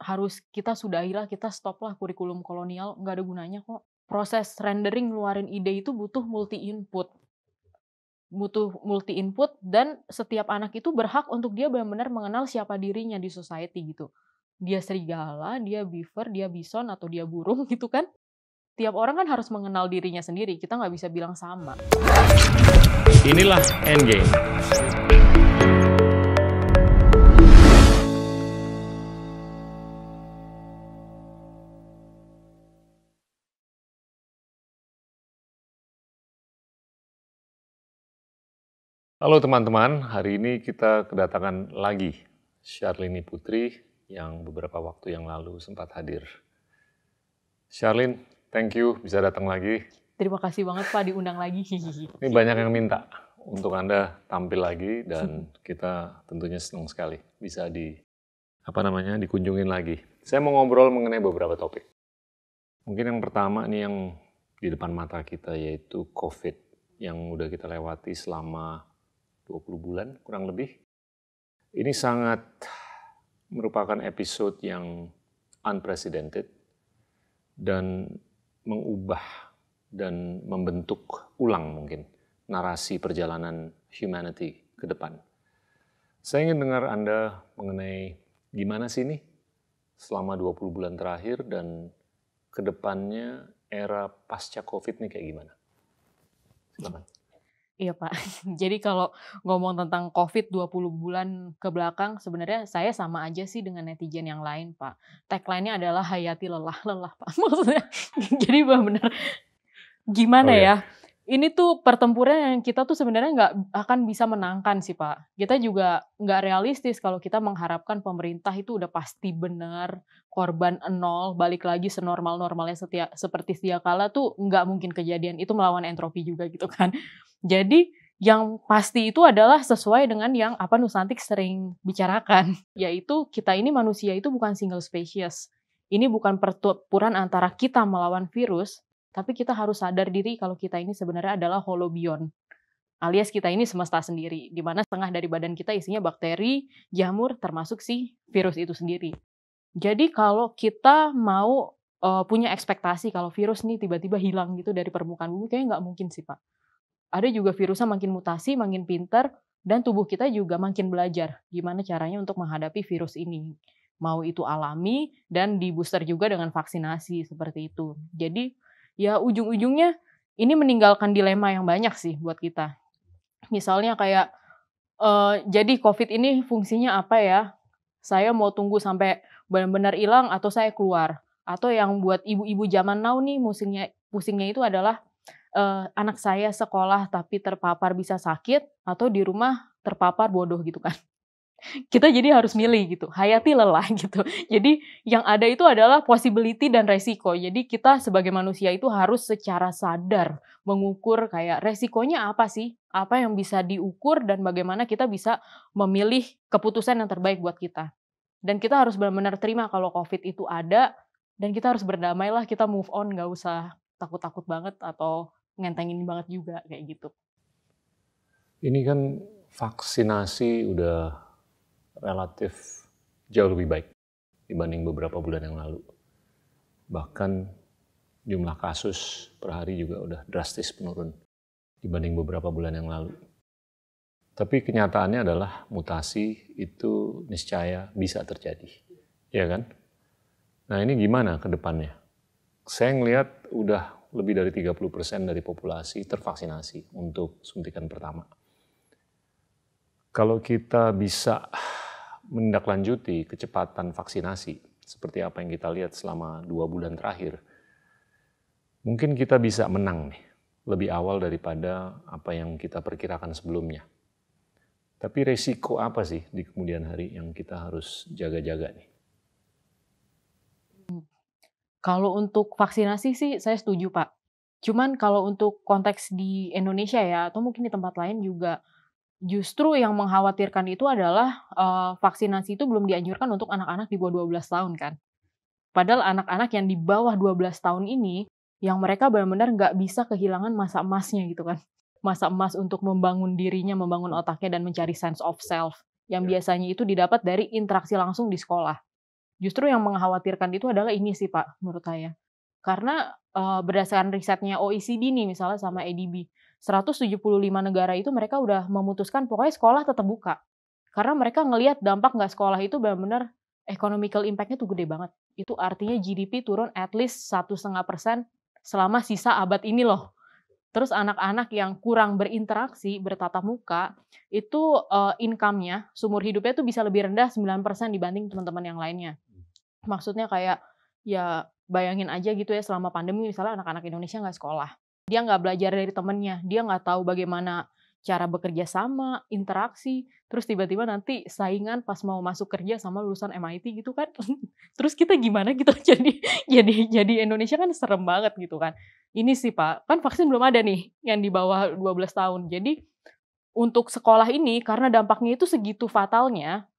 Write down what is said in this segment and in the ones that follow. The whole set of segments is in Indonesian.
harus kita sudahilah, kita stop lah kurikulum kolonial, nggak ada gunanya kok. Proses rendering ngeluarin ide itu butuh multi input dan setiap anak itu berhak untuk dia benar-benar mengenal siapa dirinya di society gitu. Dia serigala, dia beaver, dia bison, atau dia burung gitu kan. Tiap orang kan harus mengenal dirinya sendiri, kita nggak bisa bilang sama. Inilah Endgame. Halo teman-teman, hari ini kita kedatangan lagi Syarlini Putri yang beberapa waktu yang lalu sempat hadir. Syarlin, thank you bisa datang lagi. Terima kasih banget Pak diundang lagi. Ini banyak yang minta untuk Anda tampil lagi dan kita tentunya senang sekali bisa dikunjungin lagi. Saya mau ngobrol mengenai beberapa topik. Mungkin yang pertama nih yang di depan mata kita yaitu COVID yang udah kita lewati selama 20 bulan kurang lebih. Ini sangat merupakan episode yang unprecedented dan mengubah dan membentuk ulang mungkin narasi perjalanan humanity ke depan. Saya ingin dengar Anda mengenai gimana sih ini selama 20 bulan terakhir dan ke depannya era pasca COVID nih kayak gimana? Silakan. Iya Pak, jadi kalau ngomong tentang COVID 20 bulan ke belakang, sebenarnya saya sama aja sih dengan netizen yang lain Pak. Tagline-nya adalah hayati lelah Pak. Maksudnya jadi benar-benar gimana Oke. ya, ini tuh pertempuran yang kita tuh sebenarnya nggak akan bisa menangkan sih Pak. Kita juga nggak realistis kalau kita mengharapkan pemerintah itu udah pasti benar, korban 0, balik lagi senormal-normalnya seperti sedia kala tuh nggak mungkin kejadian, itu melawan entropi juga gitu kan. Jadi yang pasti itu adalah sesuai dengan yang apa Nusantik sering bicarakan, yaitu kita ini manusia itu bukan single species. Ini bukan pertempuran antara kita melawan virus, tapi kita harus sadar diri kalau kita ini sebenarnya adalah holobiont, alias kita ini semesta sendiri, di mana setengah dari badan kita isinya bakteri, jamur, termasuk si virus itu sendiri. Jadi kalau kita mau punya ekspektasi kalau virus nih tiba-tiba hilang gitu dari permukaan bumi, kayaknya nggak mungkin sih Pak. Ada juga virusnya makin mutasi, makin pinter, dan tubuh kita juga makin belajar gimana caranya untuk menghadapi virus ini. Mau itu alami dan di booster juga dengan vaksinasi seperti itu. Jadi ya ujung-ujungnya ini meninggalkan dilema yang banyak sih buat kita. Misalnya kayak, jadi COVID ini fungsinya apa ya? Saya mau tunggu sampai benar-benar hilang atau saya keluar? Atau yang buat ibu-ibu zaman now nih pusingnya itu adalah, anak saya sekolah tapi terpapar bisa sakit, atau di rumah terpapar bodoh gitu kan. Kita jadi harus milih gitu, hayati lelah gitu. Jadi yang ada itu adalah possibility dan resiko. Jadi kita sebagai manusia itu harus secara sadar mengukur kayak resikonya apa sih? Apa yang bisa diukur dan bagaimana kita bisa memilih keputusan yang terbaik buat kita. Dan kita harus benar-benar terima kalau COVID itu ada dan kita harus berdamailah, kita move on, nggak usah takut-takut banget atau ngentengin banget juga kayak gitu. Ini kan vaksinasi udah relatif jauh lebih baik dibanding beberapa bulan yang lalu. Bahkan jumlah kasus per hari juga udah drastis menurun dibanding beberapa bulan yang lalu. Tapi kenyataannya adalah mutasi itu niscaya bisa terjadi, ya kan? Nah ini gimana ke depannya? Saya ngelihat udah lebih dari 30% dari populasi tervaksinasi untuk suntikan pertama. Kalau kita bisa menindaklanjuti kecepatan vaksinasi, seperti apa yang kita lihat selama 2 bulan terakhir, mungkin kita bisa menang nih, lebih awal daripada apa yang kita perkirakan sebelumnya. Tapi resiko apa sih di kemudian hari yang kita harus jaga-jaga nih? Kalau untuk vaksinasi sih saya setuju, Pak. Cuman kalau untuk konteks di Indonesia ya, atau mungkin di tempat lain juga, justru yang mengkhawatirkan itu adalah, vaksinasi itu belum dianjurkan untuk anak-anak di bawah 12 tahun kan. Padahal anak-anak yang di bawah 12 tahun ini, yang mereka benar-benar nggak bisa kehilangan masa emasnya gitu kan. Masa emas untuk membangun dirinya, membangun otaknya, dan mencari sense of self, yang biasanya itu didapat dari interaksi langsung di sekolah. Justru yang mengkhawatirkan itu adalah ini sih Pak, menurut saya. Karena, berdasarkan risetnya OECD nih misalnya sama ADB, 175 negara itu mereka udah memutuskan pokoknya sekolah tetap buka. Karena mereka ngelihat dampak nggak sekolah itu benar-benar economical impact-nya tuh gede banget. Itu artinya GDP turun at least 1,5% selama sisa abad ini loh. Terus anak-anak yang kurang berinteraksi, bertatap muka, itu, income-nya, sumur hidupnya tuh bisa lebih rendah 9% dibanding teman-teman yang lainnya. Maksudnya kayak, ya bayangin aja gitu ya selama pandemi misalnya anak-anak Indonesia nggak sekolah. Dia nggak belajar dari temennya, dia nggak tahu bagaimana cara bekerja sama, interaksi, terus tiba-tiba nanti saingan pas mau masuk kerja sama lulusan MIT gitu kan. Terus kita gimana gitu jadi Indonesia kan serem banget gitu kan. Ini sih Pak, kan vaksin belum ada nih yang di bawah 12 tahun. Jadi untuk sekolah ini karena dampaknya itu segitu fatalnya,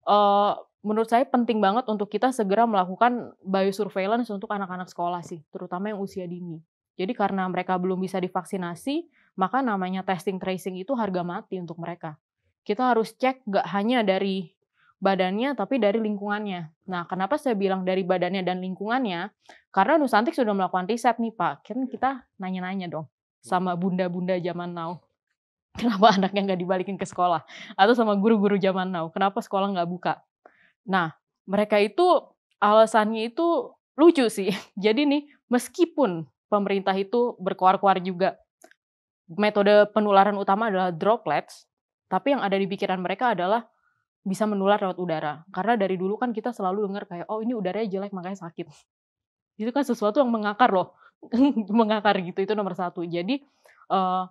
Eee, menurut saya penting banget untuk kita segera melakukan biosurveillance untuk anak-anak sekolah sih, terutama yang usia dini. Jadi karena mereka belum bisa divaksinasi, maka namanya testing tracing itu harga mati untuk mereka. Kita harus cek nggak hanya dari badannya, tapi dari lingkungannya. Nah, kenapa saya bilang dari badannya dan lingkungannya, karena Nusantik sudah melakukan riset nih Pak, kan kita nanya-nanya dong sama bunda-bunda zaman now, kenapa anaknya nggak dibalikin ke sekolah? Atau sama guru-guru zaman now, kenapa sekolah nggak buka? Nah, mereka itu alasannya itu lucu sih. Jadi nih, meskipun pemerintah itu berkoar-koar juga, metode penularan utama adalah droplets, tapi yang ada di pikiran mereka adalah bisa menular lewat udara. Karena dari dulu kan kita selalu dengar kayak, "Oh ini udaranya jelek makanya sakit." Itu kan sesuatu yang mengakar loh, mengakar gitu, itu nomor satu. Jadi, eee,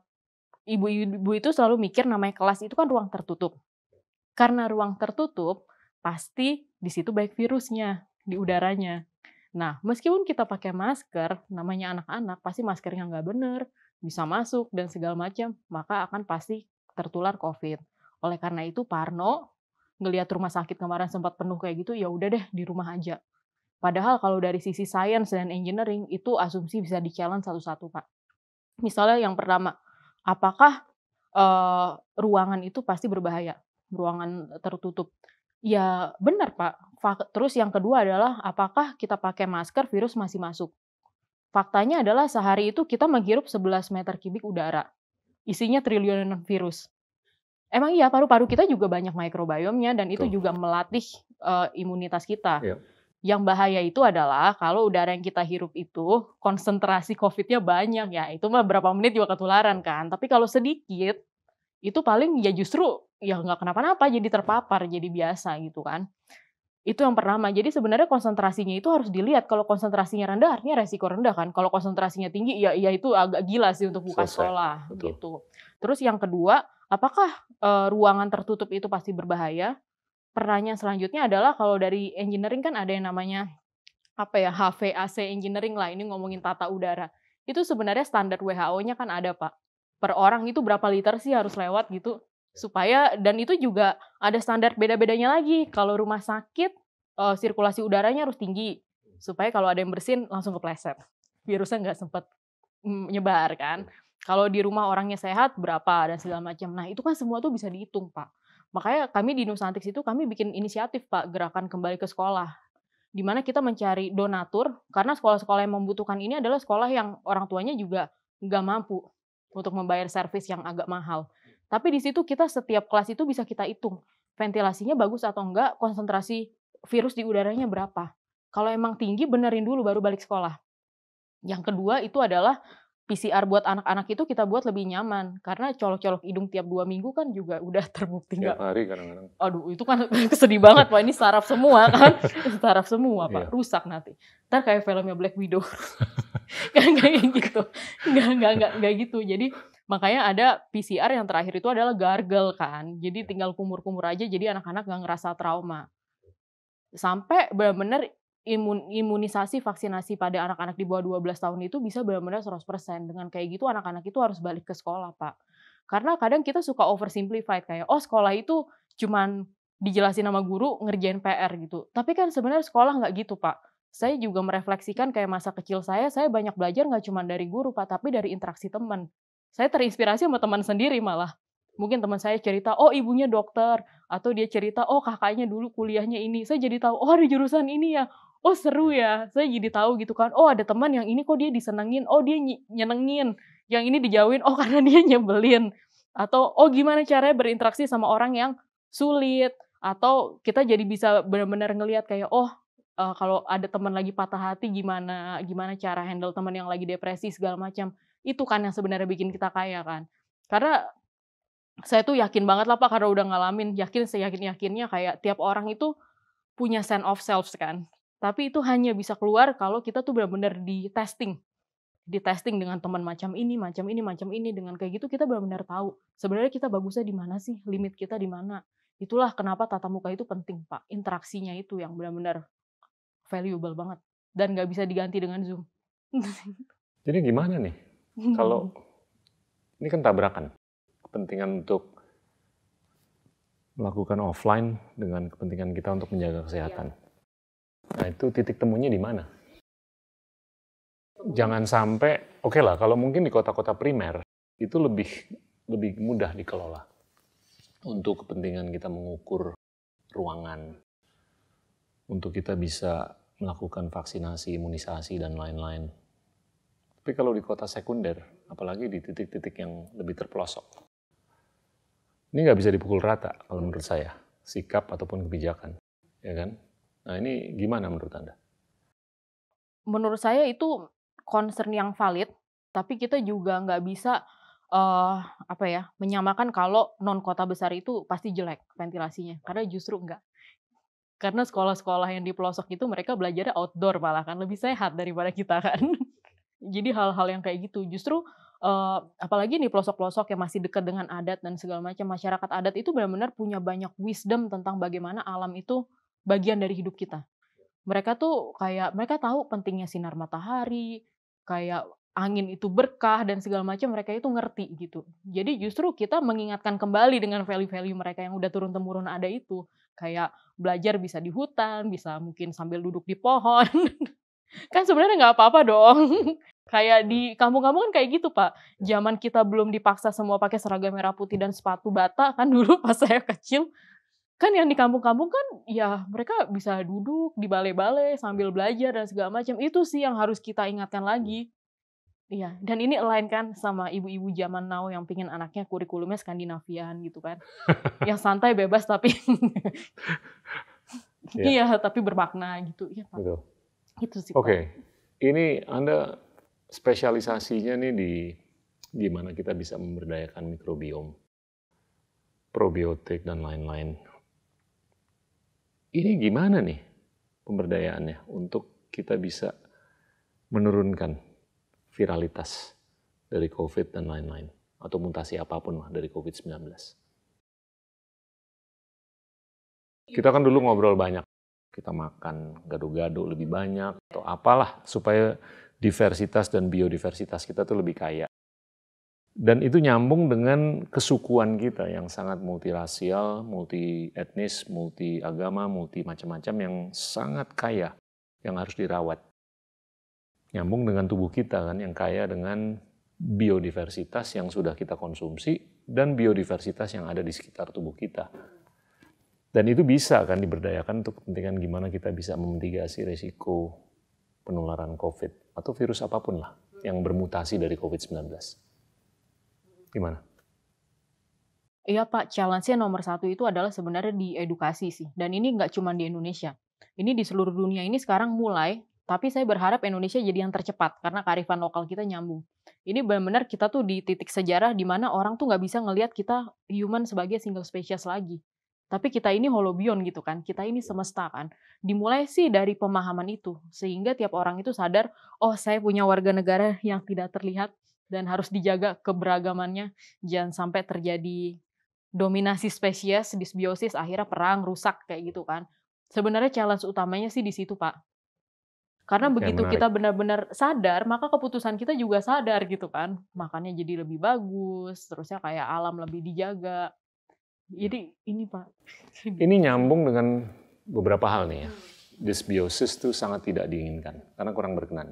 ibu-ibu itu selalu mikir namanya kelas itu kan ruang tertutup. Karena ruang tertutup, pasti di situ baik virusnya, di udaranya. Nah, meskipun kita pakai masker, namanya anak-anak, pasti maskernya nggak bener, bisa masuk dan segala macam, maka akan pasti tertular COVID. Oleh karena itu parno, ngelihat rumah sakit kemarin sempat penuh kayak gitu, ya udah deh di rumah aja. Padahal kalau dari sisi science dan engineering, itu asumsi bisa di-challenge satu-satu, Pak. Misalnya yang pertama, apakah, ruangan itu pasti berbahaya? Ruangan tertutup. Ya benar, Pak. Terus yang kedua adalah apakah kita pakai masker virus masih masuk? Faktanya adalah sehari itu kita menghirup 11 meter kubik udara, isinya triliunan virus. Emang iya paru-paru kita juga banyak mikrobiomnya dan itu Betul. juga melatih, imunitas kita. Iya. Yang bahaya itu adalah kalau udara yang kita hirup itu konsentrasi COVID-nya banyak, ya itu mah berapa menit juga ketularan kan. Tapi kalau sedikit, itu paling ya justru ya nggak kenapa-napa, jadi terpapar, jadi biasa gitu kan. Itu yang pertama. Jadi sebenarnya konsentrasinya itu harus dilihat, kalau konsentrasinya rendah artinya resiko rendah kan, kalau konsentrasinya tinggi ya itu agak gila sih untuk buka Selesai, sekolah betul. gitu. Terus yang kedua, apakah, ruangan tertutup itu pasti berbahaya? Pertanyaan selanjutnya adalah kalau dari engineering kan ada yang namanya, apa ya, HVAC engineering lah, ini ngomongin tata udara. Itu sebenarnya standar WHO-nya kan ada, Pak. Per orang itu berapa liter sih harus lewat gitu, supaya dan itu juga ada standar beda-bedanya lagi. Kalau rumah sakit, sirkulasi udaranya harus tinggi, supaya kalau ada yang bersin langsung kepleset, virusnya nggak sempet, nyebar kan. Kalau di rumah orangnya sehat berapa dan segala macam. Nah itu kan semua tuh bisa dihitung, Pak. Makanya kami di Nusantik itu kami bikin inisiatif, Pak, gerakan kembali ke sekolah. Di mana kita mencari donatur, karena sekolah-sekolah yang membutuhkan ini adalah sekolah yang orang tuanya juga nggak mampu untuk membayar servis yang agak mahal. Tapi di situ kita setiap kelas itu bisa kita hitung, ventilasinya bagus atau enggak, konsentrasi virus di udaranya berapa. Kalau emang tinggi benerin dulu baru balik sekolah. Yang kedua itu adalah PCR buat anak-anak itu kita buat lebih nyaman, karena colok-colok hidung tiap 2 minggu kan juga udah terbukti Tiap nggak. hari kadang-kadang. Aduh itu kan sedih banget Pak, ini saraf semua kan, saraf semua Pak, Iya. rusak nanti. Entar kayak filmnya Black Widow. Kayak gitu, nggak gitu. Jadi makanya ada PCR yang terakhir itu adalah gargle kan, jadi tinggal kumur-kumur aja jadi anak-anak nggak ngerasa trauma. Sampai benar-benar imunisasi vaksinasi pada anak-anak di bawah 12 tahun itu bisa benar-benar 100%. Dengan kayak gitu anak-anak itu harus balik ke sekolah, Pak. Karena kadang kita suka oversimplified kayak, oh sekolah itu cuman dijelasin sama guru, ngerjain PR gitu. Tapi kan sebenarnya sekolah nggak gitu, Pak. Saya juga merefleksikan kayak masa kecil saya banyak belajar nggak cuma dari guru, Pak, tapi dari interaksi teman. Saya terinspirasi sama teman sendiri malah. Mungkin teman saya cerita, oh ibunya dokter, atau dia cerita, oh kakaknya dulu kuliahnya ini. Saya jadi tahu, oh ada jurusan ini ya, oh seru ya. Saya jadi tahu gitu kan, oh ada teman yang ini kok dia disenengin, oh dia nyenengin. Yang ini dijauhin, oh karena dia nyebelin. Atau, oh gimana caranya berinteraksi sama orang yang sulit. Atau kita jadi bisa benar-benar ngelihat kayak, oh kalau ada teman lagi patah hati gimana gimana cara handle teman yang lagi depresi segala macam. Itu kan yang sebenarnya bikin kita kaya kan. Karena saya tuh yakin banget lah Pak, karena udah ngalamin, yakin seyakin-yakinnya kayak tiap orang itu punya sense of self kan. Tapi itu hanya bisa keluar kalau kita tuh benar-benar di-testing. Di-testing dengan teman macam ini macam ini macam ini, dengan kayak gitu kita benar-benar tahu, sebenarnya kita bagusnya di mana sih, limit kita di mana. Itulah kenapa tatap muka itu penting Pak, interaksinya itu yang benar-benar valuable banget dan nggak bisa diganti dengan Zoom. Jadi gimana nih? Kalau ini kan tabrakan, kepentingan untuk melakukan offline dengan kepentingan kita untuk menjaga kesehatan. Nah itu titik temunya di mana? Jangan sampai, oke lah, kalau mungkin di kota-kota primer itu lebih mudah dikelola untuk kepentingan kita mengukur ruangan, untuk kita bisa melakukan vaksinasi, imunisasi dan lain-lain. Tapi kalau di kota sekunder, apalagi di titik-titik yang lebih terpelosok, ini nggak bisa dipukul rata kalau menurut saya, sikap ataupun kebijakan, ya kan? Nah ini gimana menurut Anda? Menurut saya itu concern yang valid, tapi kita juga nggak bisa menyamakan kalau non kota besar itu pasti jelek ventilasinya, karena justru enggak. Karena sekolah-sekolah yang di pelosok itu mereka belajarnya outdoor malah kan, lebih sehat daripada kita kan. Jadi hal-hal yang kayak gitu justru, apalagi di pelosok-pelosok yang masih dekat dengan adat dan segala macam, masyarakat adat itu benar-benar punya banyak wisdom tentang bagaimana alam itu bagian dari hidup kita. Mereka tuh kayak mereka tahu pentingnya sinar matahari, kayak angin itu berkah dan segala macam mereka itu ngerti gitu. Jadi justru kita mengingatkan kembali dengan value-value mereka yang udah turun-temurun ada itu. Kayak belajar bisa di hutan, bisa mungkin sambil duduk di pohon. Kan sebenarnya nggak apa-apa dong. Kayak di kampung-kampung kan kayak gitu, Pak. Zaman kita belum dipaksa semua pakai seragam merah putih dan sepatu bata kan dulu pas saya kecil. Kan yang di kampung-kampung kan ya mereka bisa duduk di balai-balai sambil belajar dan segala macam. Itu sih yang harus kita ingatkan lagi. Iya, dan ini align kan sama ibu-ibu zaman now yang pingin anaknya kurikulumnya Skandinavian gitu kan. Yang santai bebas tapi Ya, iya, tapi bermakna gitu. Iya, Pak. betul. Gitu sih, Pak. Oke, ini Anda spesialisasinya nih di mana kita bisa memberdayakan mikrobiom, probiotik dan lain-lain. Ini gimana nih pemberdayaannya untuk kita bisa menurunkan viralitas dari COVID dan lain-lain, atau mutasi apapun lah dari COVID-19. Kita kan dulu ngobrol banyak, kita makan gado-gado lebih banyak, atau apalah, supaya diversitas dan biodiversitas kita tuh lebih kaya. Dan itu nyambung dengan kesukuan kita yang sangat multirasial, multi etnis, multi agama, multi macam-macam yang sangat kaya, yang harus dirawat. Nyambung dengan tubuh kita kan, yang kaya dengan biodiversitas yang sudah kita konsumsi dan biodiversitas yang ada di sekitar tubuh kita. Dan itu bisa kan diberdayakan untuk kepentingan gimana kita bisa memitigasi resiko penularan COVID atau virus apapun lah yang bermutasi dari COVID-19. Gimana? Iya Pak, challenge-nya nomor 1 itu adalah sebenarnya di edukasi sih, dan ini nggak cuma di Indonesia. Ini di seluruh dunia ini sekarang mulai, tapi saya berharap Indonesia jadi yang tercepat, karena kearifan lokal kita nyambung. Ini benar-benar kita tuh di titik sejarah di mana orang tuh nggak bisa ngelihat kita human sebagai single species lagi. Tapi kita ini holobion gitu kan, kita ini semesta kan. Dimulai sih dari pemahaman itu, sehingga tiap orang itu sadar, oh saya punya warga negara yang tidak terlihat, dan harus dijaga keberagamannya, jangan sampai terjadi dominasi spesies, disbiosis, akhirnya perang, rusak kayak gitu kan. Sebenarnya challenge utamanya sih di situ, Pak. Karena Oke, begitu menarik. kita benar-benar sadar, maka keputusan kita juga sadar gitu kan. Makannya jadi lebih bagus, terusnya kayak alam lebih dijaga. Jadi ini, Pak. Ini nyambung dengan beberapa hal nih ya. Dysbiosis itu sangat tidak diinginkan karena kurang berkenan.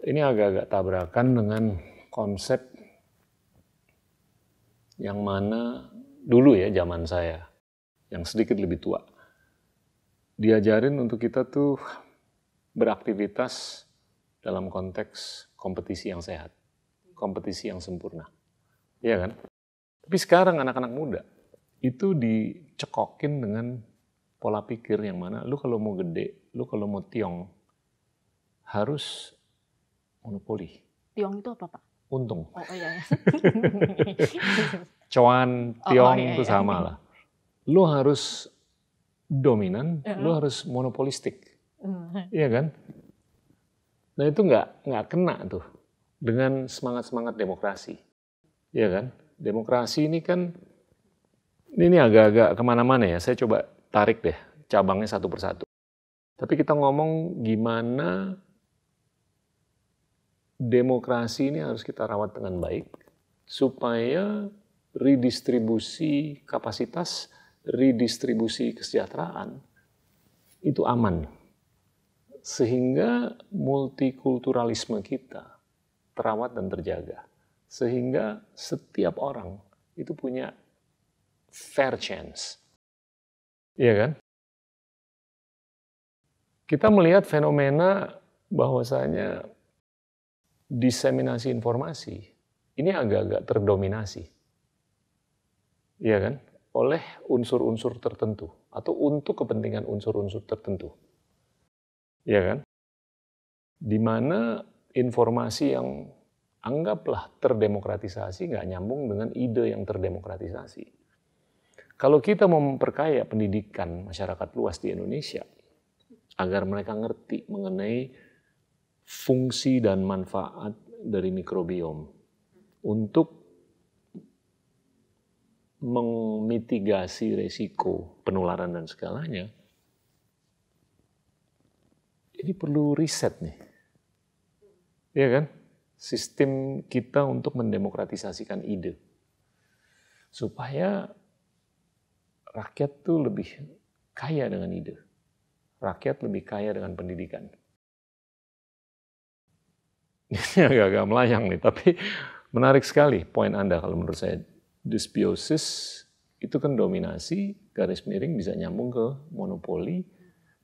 Ini agak-agak tabrakan dengan konsep yang mana dulu ya zaman saya, yang sedikit lebih tua, diajarin untuk kita tuh beraktivitas dalam konteks kompetisi yang sehat, kompetisi yang sempurna. Iya kan? Tapi sekarang anak-anak muda itu dicekokin dengan pola pikir yang mana lu kalau mau gede, lu kalau mau tiong harus monopoli. Tiong itu apa, Pak? Untung. Oh iya. Cuan, tiong itu sama lah. Lu harus dominan, lu harus monopolistik. Iya kan? Nah itu nggak kena tuh dengan semangat-semangat demokrasi. Iya kan? Demokrasi ini kan, ini agak-agak kemana-mana ya, saya coba tarik deh cabangnya satu persatu. Tapi kita ngomong gimana demokrasi ini harus kita rawat dengan baik, supaya redistribusi kapasitas, redistribusi kesejahteraan, itu aman. Sehingga multikulturalisme kita terawat dan terjaga. Sehingga setiap orang itu punya fair chance. Iya kan? Kita melihat fenomena bahwasanya diseminasi informasi ini agak-agak terdominasi. Iya kan? Oleh unsur-unsur tertentu atau untuk kepentingan unsur-unsur tertentu. Iya kan? Di mana informasi yang anggaplah terdemokratisasi nggak nyambung dengan ide yang terdemokratisasi. Kalau kita mau memperkaya pendidikan masyarakat luas di Indonesia, agar mereka ngerti mengenai fungsi dan manfaat dari mikrobiom untuk memitigasi resiko penularan dan segalanya, ini perlu riset nih. Iya kan? Sistem kita untuk mendemokratisasikan ide. Supaya rakyat tuh lebih kaya dengan ide. Rakyat lebih kaya dengan pendidikan. Ini agak-agak melayang nih, tapi menarik sekali poin Anda kalau menurut saya. Dysbiosis itu kan dominasi, garis miring bisa nyambung ke monopoli,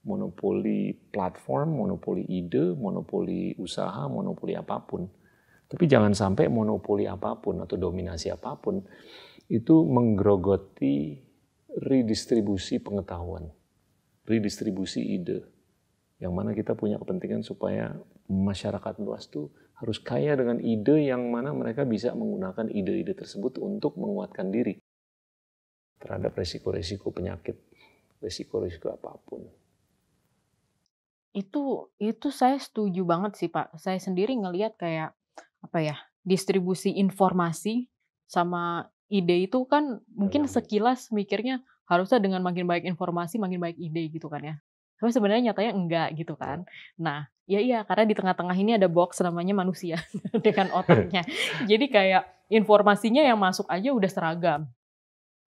monopoli platform, monopoli ide, monopoli usaha, monopoli apapun. Tapi jangan sampai monopoli apapun atau dominasi apapun itu menggerogoti redistribusi pengetahuan, redistribusi ide. Yang mana kita punya kepentingan supaya masyarakat luas tuh harus kaya dengan ide yang mana mereka bisa menggunakan ide-ide tersebut untuk menguatkan diri terhadap resiko-resiko penyakit, resiko-resiko apapun. Itu saya setuju banget sih, Pak. Saya sendiri ngelihat kayak apa ya, distribusi informasi sama ide itu kan mungkin sekilas mikirnya harusnya dengan makin baik informasi makin baik ide gitu kan ya. Tapi sebenarnya nyatanya enggak gitu kan. Nah, ya iya karena di tengah-tengah ini ada box namanya manusia dengan otaknya. Jadi kayak informasinya yang masuk aja udah seragam.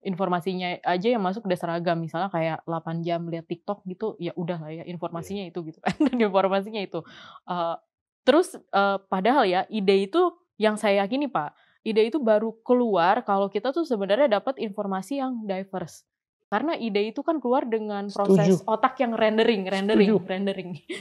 Informasinya aja yang masuk udah seragam, misalnya kayak 8 jam lihat TikTok gitu, ya udah lah ya informasinya itu gitu kan, dan informasinya itu. Eee, padahal ya ide itu yang saya yakini Pak, ide itu baru keluar kalau kita tuh sebenarnya dapat informasi yang diverse. Karena ide itu kan keluar dengan proses Setuju. otak yang rendering.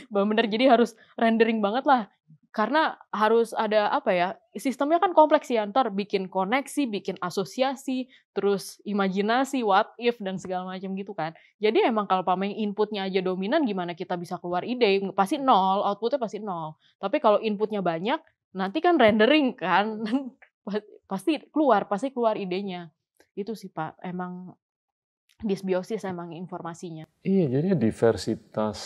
Bener-bener jadi harus rendering banget lah. Karena harus ada apa ya, sistemnya kan kompleks ya, entar bikin koneksi, bikin asosiasi, terus imajinasi, what if, dan segala macam gitu kan. Jadi emang kalau paling inputnya aja dominan gimana kita bisa keluar ide, pasti nol, outputnya pasti nol. Tapi kalau inputnya banyak, nanti kan rendering kan, pasti keluar idenya. Itu sih Pak, emang dysbiosis emang informasinya. Iya, jadi diversitas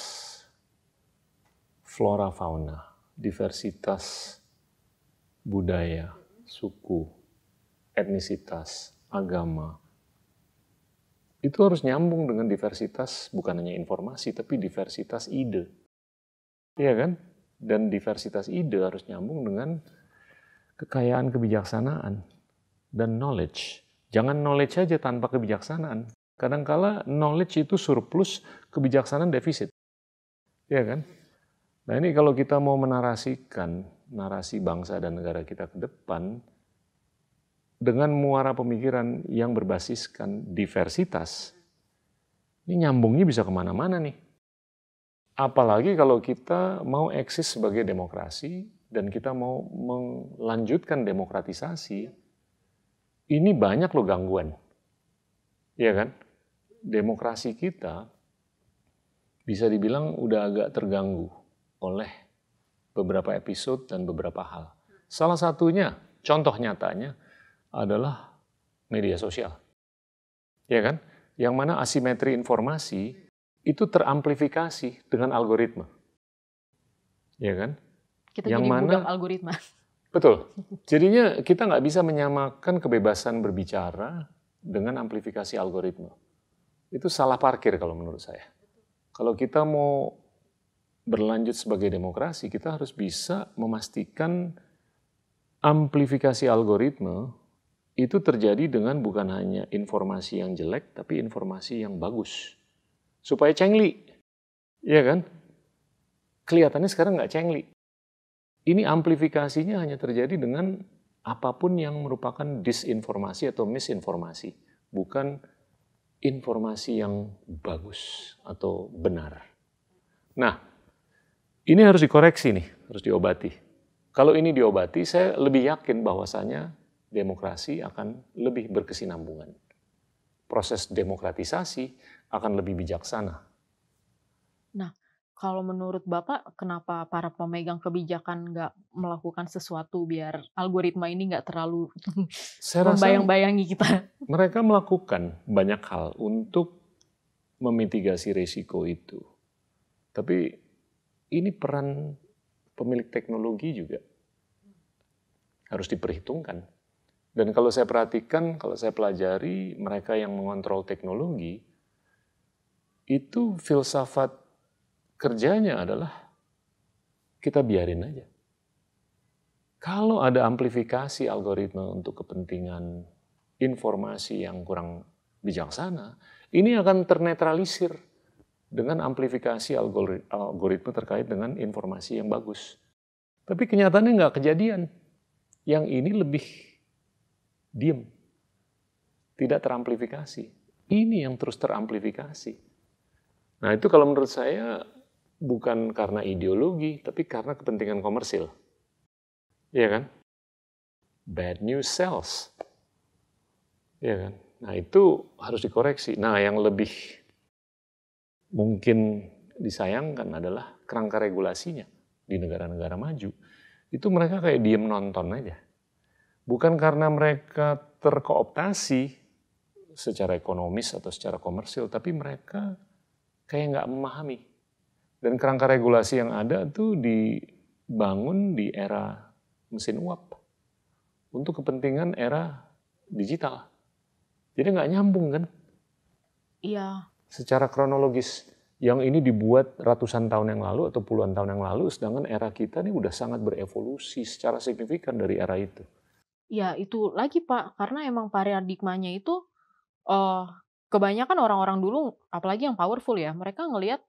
flora fauna, diversitas budaya, suku, etnisitas, agama, itu harus nyambung dengan diversitas bukan hanya informasi, tapi diversitas ide. Iya kan? Dan diversitas ide harus nyambung dengan kekayaan kebijaksanaan dan knowledge. Jangan knowledge aja tanpa kebijaksanaan. Kadangkala knowledge itu surplus, kebijaksanaan defisit. Iya kan? Nah ini kalau kita mau menarasikan narasi bangsa dan negara kita ke depan, dengan muara pemikiran yang berbasiskan diversitas, ini nyambungnya bisa kemana-mana nih. Apalagi kalau kita mau eksis sebagai demokrasi dan kita mau melanjutkan demokratisasi, ini banyak loh gangguan. Iya kan? Demokrasi kita bisa dibilang udah agak terganggu oleh beberapa episode dan beberapa hal. Salah satunya, contoh nyatanya adalah media sosial. Ya kan? Yang mana asimetri informasi itu teramplifikasi dengan algoritma. Ya kan? Kita Yang jadi budak mana, algoritma. betul. Jadinya kita nggak bisa menyamakan kebebasan berbicara dengan amplifikasi algoritma. Itu salah parkir kalau menurut saya. Kalau kita mau berlanjut sebagai demokrasi, kita harus bisa memastikan amplifikasi algoritma itu terjadi dengan bukan hanya informasi yang jelek, tapi informasi yang bagus. Supaya cengli. Iya kan? Kelihatannya sekarang nggak cengli. Ini amplifikasinya hanya terjadi dengan apapun yang merupakan disinformasi atau misinformasi. Bukan informasi yang bagus atau benar. Nah, ini harus dikoreksi nih, harus diobati. Kalau ini diobati, saya lebih yakin bahwasanya demokrasi akan lebih berkesinambungan. Proses demokratisasi akan lebih bijaksana. Nah, kalau menurut Bapak, kenapa para pemegang kebijakan nggak melakukan sesuatu biar algoritma ini nggak terlalu Saya rasa membayang-bayangi kita? mereka melakukan banyak hal untuk memitigasi risiko itu. Tapi ini peran pemilik teknologi juga harus diperhitungkan. Dan kalau saya perhatikan, kalau saya pelajari, mereka yang mengontrol teknologi, itu filsafat kerjanya adalah kita biarin aja. Kalau ada amplifikasi algoritma untuk kepentingan informasi yang kurang bijaksana, ini akan ternetralisir dengan amplifikasi algoritma terkait dengan informasi yang bagus. Tapi kenyataannya nggak kejadian. Yang ini lebih diem, tidak teramplifikasi. Ini yang terus teramplifikasi. Nah itu kalau menurut saya bukan karena ideologi, tapi karena kepentingan komersil. Iya kan? Bad news sells. Iya kan? Nah itu harus dikoreksi. Nah yang lebih mungkin disayangkan adalah kerangka regulasinya di negara-negara maju. Itu mereka kayak diem nonton aja. Bukan karena mereka terkooptasi secara ekonomis atau secara komersil, tapi mereka kayak nggak memahami. Dan kerangka regulasi yang ada tuh dibangun di era mesin uap untuk kepentingan era digital. Jadi nggak nyambung kan? Iya. Secara kronologis, yang ini dibuat ratusan tahun yang lalu atau puluhan tahun yang lalu, sedangkan era kita ini udah sangat berevolusi secara signifikan dari era itu. Ya itu lagi Pak, karena emang paradigmanya itu kebanyakan orang-orang dulu, apalagi yang powerful ya, mereka ngelihat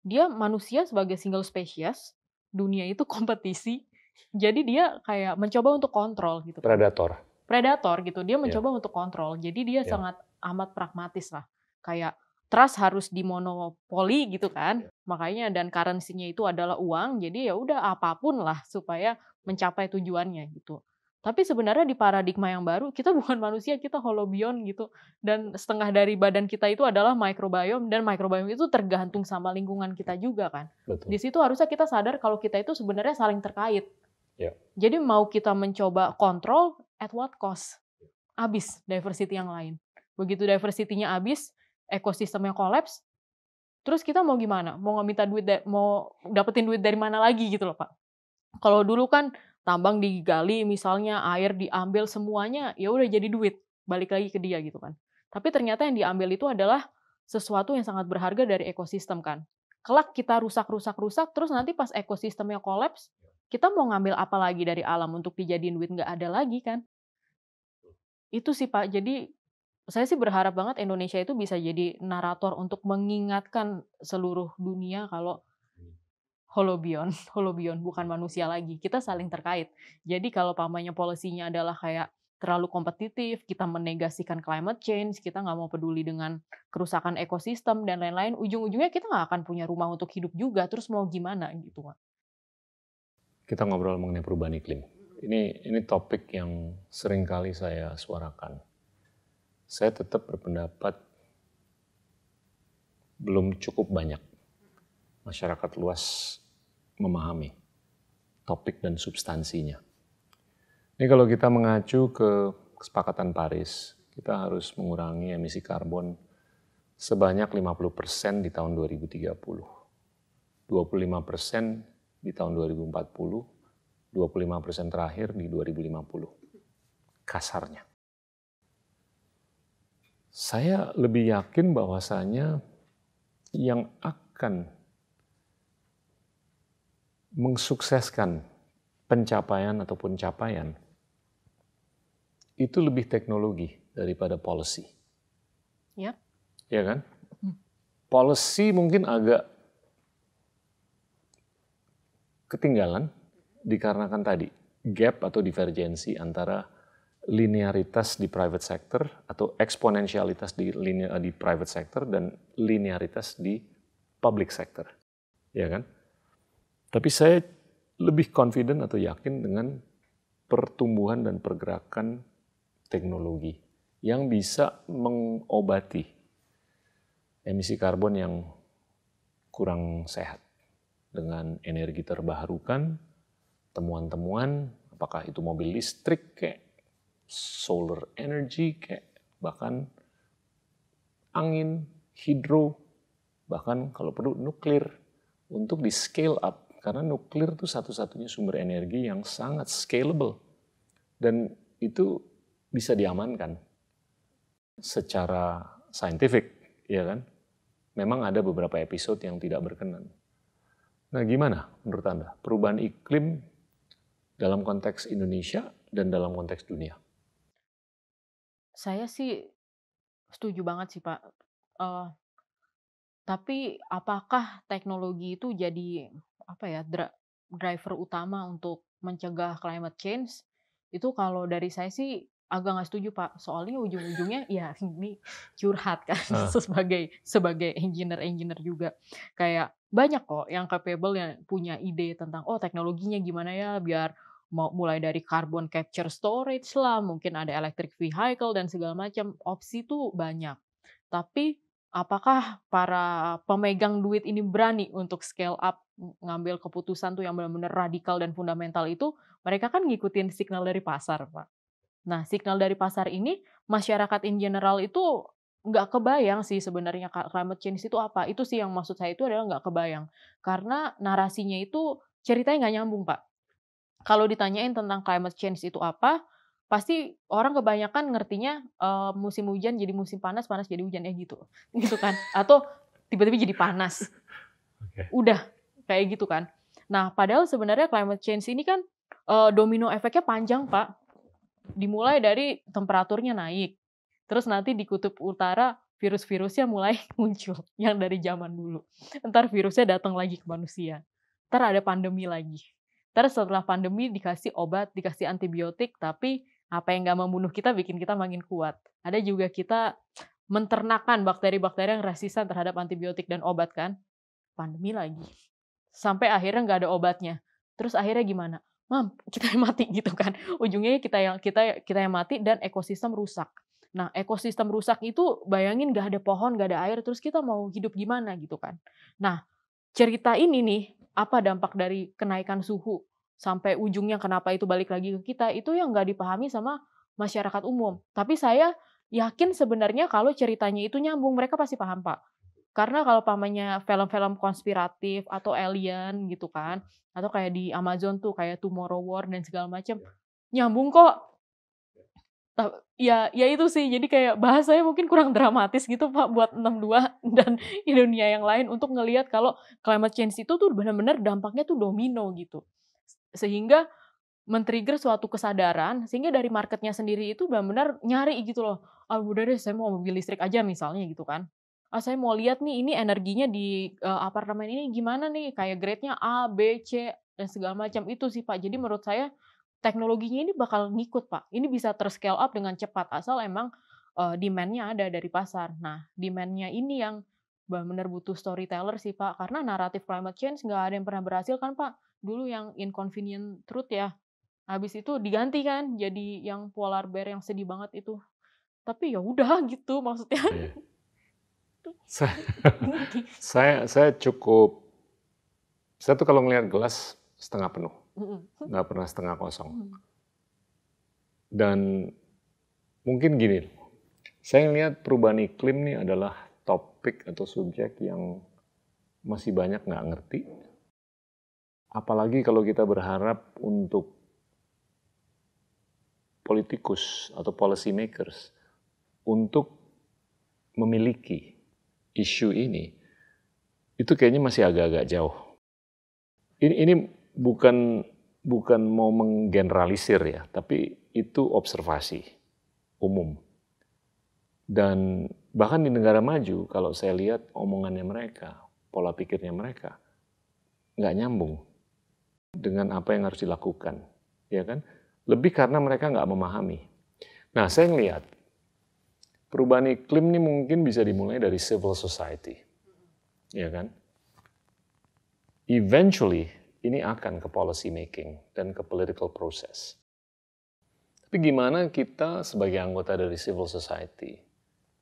dia manusia sebagai single species, dunia itu kompetisi, jadi dia kayak mencoba untuk kontrol gitu kan. Predator. Predator gitu, dia Ya. mencoba untuk kontrol, jadi dia Ya. sangat amat pragmatis lah. Kayak trust harus dimonopoli gitu kan, makanya dan currency-nya itu adalah uang, jadi ya udah apapun lah supaya mencapai tujuannya gitu. Tapi sebenarnya di paradigma yang baru, kita bukan manusia, kita holobion gitu. Dan setengah dari badan kita itu adalah microbiome, dan microbiome itu tergantung sama lingkungan kita juga kan. Betul. Di situ harusnya kita sadar kalau kita itu sebenarnya saling terkait. Ya. Jadi mau kita mencoba kontrol, at what cost? Habis diversity yang lain. Begitu diversity-nya habis, ekosistemnya kolaps, terus kita mau gimana? Mau minta duit, mau dapetin duit dari mana lagi gitu loh Pak. Kalau dulu kan tambang digali misalnya, air diambil semuanya, ya udah jadi duit, balik lagi ke dia gitu kan. Tapi ternyata yang diambil itu adalah sesuatu yang sangat berharga dari ekosistem kan. Kelak kita rusak, terus nanti pas ekosistemnya kolaps, kita mau ngambil apa lagi dari alam untuk dijadiin duit, nggak ada lagi kan. Itu sih Pak, jadi saya sih berharap banget Indonesia itu bisa jadi narator untuk mengingatkan seluruh dunia kalau holobion, holobion bukan manusia lagi. Kita saling terkait. Jadi kalau pamannya polisinya adalah kayak terlalu kompetitif, kita menegasikan climate change, kita nggak mau peduli dengan kerusakan ekosistem dan lain-lain, ujung-ujungnya kita nggak akan punya rumah untuk hidup juga, terus mau gimana gitu, Pak. Kita ngobrol mengenai perubahan iklim. Ini topik yang sering kali saya suarakan. Saya tetap berpendapat belum cukup banyak masyarakat luas memahami topik dan substansinya. Ini kalau kita mengacu ke kesepakatan Paris, kita harus mengurangi emisi karbon sebanyak 50% di tahun 2030, 25% di tahun 2040, 25% terakhir di 2050. Kasarnya. Saya lebih yakin bahwasanya yang akan mensukseskan pencapaian ataupun capaian itu lebih teknologi daripada policy. Ya. Ya kan? Policy mungkin agak ketinggalan dikarenakan tadi gap atau divergensi antara linearitas di private sector atau eksponensialitas di private sector dan linearitas di public sector. Ya kan? Tapi saya lebih confident atau yakin dengan pertumbuhan dan pergerakan teknologi yang bisa mengobati emisi karbon yang kurang sehat dengan energi terbarukan, temuan-temuan, apakah itu mobil listrik kayak solar energy kayak bahkan angin, hidro, bahkan kalau perlu nuklir untuk di scale up karena nuklir itu satu-satunya sumber energi yang sangat scalable dan itu bisa diamankan secara saintifik, ya kan? Memang ada beberapa episode yang tidak berkenan. Nah, gimana menurut Anda perubahan iklim dalam konteks Indonesia dan dalam konteks dunia? Saya sih setuju banget sih, Pak. Tapi apakah teknologi itu jadi apa ya, driver utama untuk mencegah climate change? Itu kalau dari saya sih agak nggak setuju, Pak. Soalnya ujung-ujungnya ya ini curhat kan sebagai engineer juga. Kayak banyak kok yang capable yang punya ide tentang, "Oh, teknologinya gimana ya biar mau mulai dari carbon capture storage lah, mungkin ada electric vehicle dan segala macam." Opsi tuh banyak. Tapi apakah para pemegang duit ini berani untuk scale up, ngambil keputusan tuh yang benar-benar radikal dan fundamental itu, mereka kan ngikutin signal dari pasar, Pak. Nah, signal dari pasar ini, masyarakat in general itu nggak kebayang sih sebenarnya climate change itu apa. Itu sih yang maksud saya itu adalah nggak kebayang. Karena narasinya itu ceritanya nggak nyambung, Pak. Kalau ditanyain tentang climate change itu apa, pasti orang kebanyakan ngertinya, musim hujan jadi musim panas, panas jadi hujan, gitu. Gitu kan. Atau tiba-tiba jadi panas. Oke. Udah, kayak gitu kan. Nah, padahal sebenarnya climate change ini kan, domino efeknya panjang, Pak. Dimulai dari temperaturnya naik, terus nanti di kutub utara virus-virusnya mulai muncul, yang dari zaman dulu. Entar virusnya datang lagi ke manusia, entar ada pandemi lagi. Entar setelah pandemi dikasih obat, dikasih antibiotik, tapi apa yang nggak membunuh kita bikin kita makin kuat. Ada juga kita menternakan bakteri-bakteri yang resisten terhadap antibiotik dan obat kan, pandemi lagi. Sampai akhirnya nggak ada obatnya. Terus akhirnya gimana? Kita yang mati gitu kan. Ujungnya kita yang mati dan ekosistem rusak. Nah, ekosistem rusak itu bayangin nggak ada pohon, nggak ada air, terus kita mau hidup gimana gitu kan. Nah, cerita ini nih, apa dampak dari kenaikan suhu sampai ujungnya kenapa itu balik lagi ke kita, itu yang nggak dipahami sama masyarakat umum. Tapi saya yakin sebenarnya kalau ceritanya itu nyambung, mereka pasti paham, Pak. Karena kalau pamannya film-film konspiratif atau alien gitu kan, atau kayak di Amazon tuh kayak Tomorrow War dan segala macam, nyambung kok. Ya itu sih, jadi kayak bahasanya mungkin kurang dramatis gitu Pak buat 62 dan di dunia yang lain untuk ngelihat kalau climate change itu tuh benar-benar dampaknya tuh domino gitu. Sehingga men-trigger suatu kesadaran, sehingga dari marketnya sendiri itu benar-benar nyari gitu loh, "Ah, udah deh saya mau mobil listrik aja," misalnya gitu kan. "Ah, saya mau lihat nih ini energinya di, apartemen ini gimana nih, kayak grade-nya A, B, C, dan segala macam." Itu sih Pak. Jadi menurut saya teknologinya ini bakal ngikut, Pak. Ini bisa ter-scale up dengan cepat, asal emang, demand-nya ada dari pasar. Nah, demand-nya ini yang benar-benar butuh storyteller sih, Pak. Karena naratif climate change nggak ada yang pernah berhasil kan, Pak. Dulu yang Inconvenient Truth ya, habis itu diganti kan jadi yang polar bear yang sedih banget itu. Tapi ya udah gitu maksudnya. Iya. Saya cukup, saya tuh kalau ngelihat gelas setengah penuh, nggak pernah setengah kosong. Dan mungkin gini, saya ngelihat perubahan iklim nih adalah topik atau subjek yang masih banyak nggak ngerti. Apalagi kalau kita berharap untuk politikus atau policy makers untuk memiliki isu ini, itu kayaknya masih agak-agak jauh. Ini bukan mau menggeneralisir ya, tapi itu observasi umum. Dan bahkan di negara maju, kalau saya lihat omongannya mereka, pola pikirnya mereka, nggak nyambung dengan apa yang harus dilakukan, ya kan? Lebih karena mereka nggak memahami. Nah, saya ngelihat perubahan iklim ini mungkin bisa dimulai dari civil society, ya kan? Eventually, ini akan ke policy making dan ke political process. Tapi gimana kita sebagai anggota dari civil society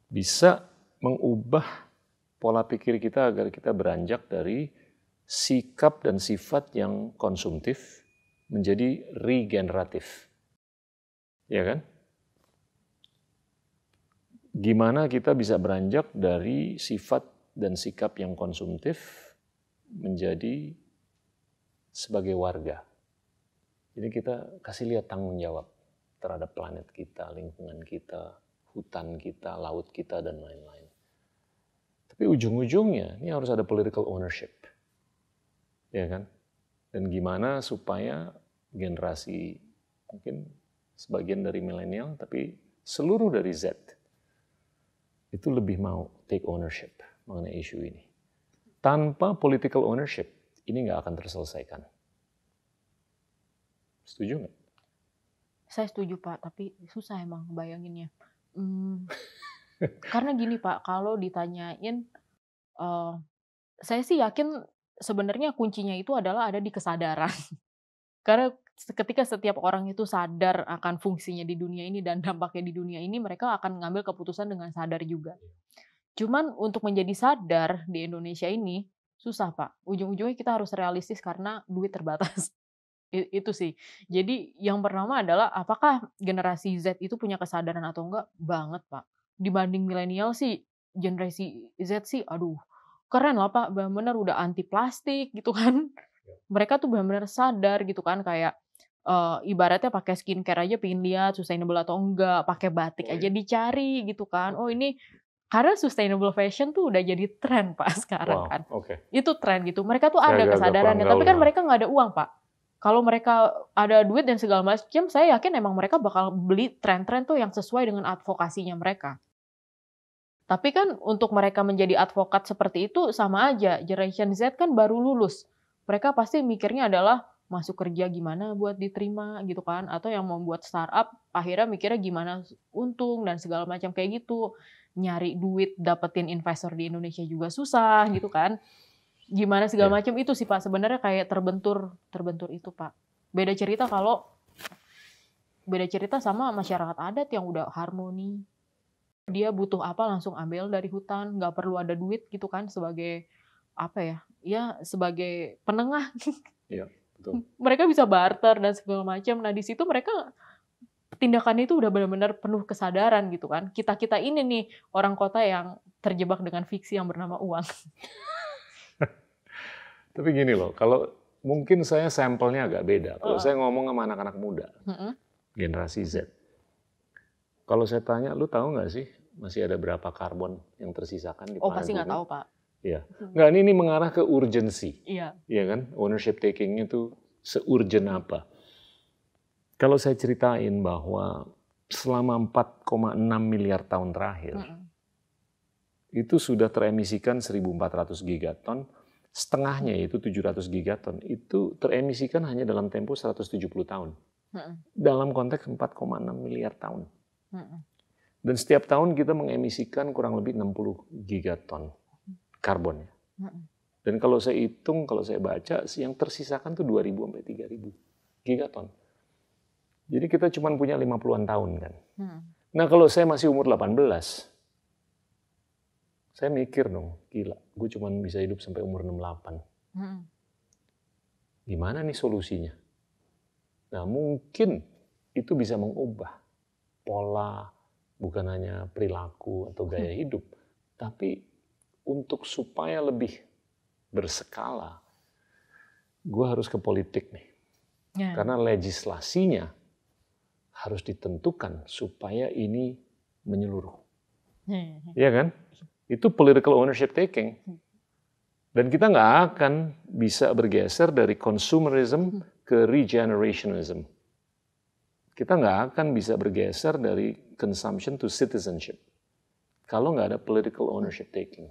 bisa mengubah pola pikir kita agar kita beranjak dari sikap dan sifat yang konsumtif menjadi regeneratif. Ya kan? Gimana kita bisa beranjak dari sifat dan sikap yang konsumtif menjadi sebagai warga. Jadi kita kasih lihat tanggung jawab terhadap planet kita, lingkungan kita, hutan kita, laut kita, dan lain-lain. Tapi ujung-ujungnya ini harus ada political ownership. Ya kan? Dan gimana supaya generasi mungkin sebagian dari milenial, tapi seluruh dari Z itu lebih mau take ownership mengenai isu ini. Tanpa political ownership, ini nggak akan terselesaikan. Setuju nggak? Saya setuju, Pak, tapi susah emang bayanginnya. Karena gini, Pak, kalau ditanyain, saya sih yakin sebenarnya kuncinya itu adalah ada di kesadaran. Karena ketika setiap orang itu sadar akan fungsinya di dunia ini dan dampaknya di dunia ini, mereka akan mengambil keputusan dengan sadar juga. Cuman untuk menjadi sadar di Indonesia ini susah, Pak. Ujung-ujungnya kita harus realistis karena duit terbatas. Itu sih. Jadi yang pertama adalah apakah generasi Z itu punya kesadaran atau enggak? Banget, Pak. Dibanding milenial sih, generasi Z sih aduh, keren lah, Pak, bener-bener udah anti plastik gitu kan. Mereka tuh benar-benar sadar gitu kan kayak, ibaratnya pakai skincare aja pengen lihat sustainable atau enggak, pakai batik aja dicari gitu kan. Oh ini karena sustainable fashion tuh udah jadi tren, Pak, sekarang Wow, kan. oke. Itu tren gitu. Mereka tuh Saya ada agak-agak kurang kesadarannya, tapi gaul. kan mereka nggak ada uang, Pak. Kalau mereka ada duit dan segala macam, saya yakin emang mereka bakal beli tren-tren tuh yang sesuai dengan advokasinya mereka. Tapi kan untuk mereka menjadi advokat seperti itu sama aja. Generation Z kan baru lulus. Mereka pasti mikirnya adalah masuk kerja gimana buat diterima gitu kan. Atau yang membuat startup akhirnya mikirnya gimana untung dan segala macam kayak gitu. Nyari duit dapetin investor di Indonesia juga susah gitu kan. Gimana segala macam itu sih Pak. Sebenarnya kayak terbentur itu Pak. Beda cerita sama masyarakat adat yang udah harmoni. Dia butuh apa langsung ambil dari hutan, nggak perlu ada duit gitu kan sebagai apa ya? Ya sebagai penengah. Iya, betul. Mereka bisa barter dan segala macam. Nah di situ mereka tindakannya itu udah benar-benar penuh kesadaran gitu kan. Kita ini nih orang kota yang terjebak dengan fiksi yang bernama uang. Tapi gini loh, kalau mungkin saya sampelnya agak beda. Kalau saya ngomong sama anak-anak muda, generasi Z. Kalau saya tanya, lu tahu nggak sih masih ada berapa karbon yang tersisakan di planet Oh pasti nggak bumi? tahu Pak. Iya. Nggak, ini mengarah ke urgency. Iya. Iya kan? Ownership taking-nya tuh se-urgent apa. Kalau saya ceritain bahwa selama 4,6 miliar tahun terakhir, itu sudah teremisikan 1.400 gigaton, setengahnya itu 700 gigaton, itu teremisikan hanya dalam tempo 170 tahun. dalam konteks 4,6 miliar tahun. Mm-mm. Dan setiap tahun kita mengemisikan kurang lebih 60 gigaton karbon. Dan kalau saya hitung, kalau saya baca, yang tersisakan tuh 2.000 sampai 3.000 gigaton. Jadi kita cuma punya 50-an tahun kan. Nah kalau saya masih umur 18, saya mikir dong, gila, gue cuma bisa hidup sampai umur 68. Gimana nih solusinya? Nah mungkin itu bisa mengubah pola, bukan hanya perilaku atau gaya hidup, tapi untuk supaya lebih berskala, gue harus ke politik nih. Karena legislasinya harus ditentukan supaya ini menyeluruh. Iya kan? Itu political ownership taking. Dan kita nggak akan bisa bergeser dari consumerism ke regenerationism. Kita nggak akan bisa bergeser dari consumption to citizenship kalau nggak ada political ownership taking.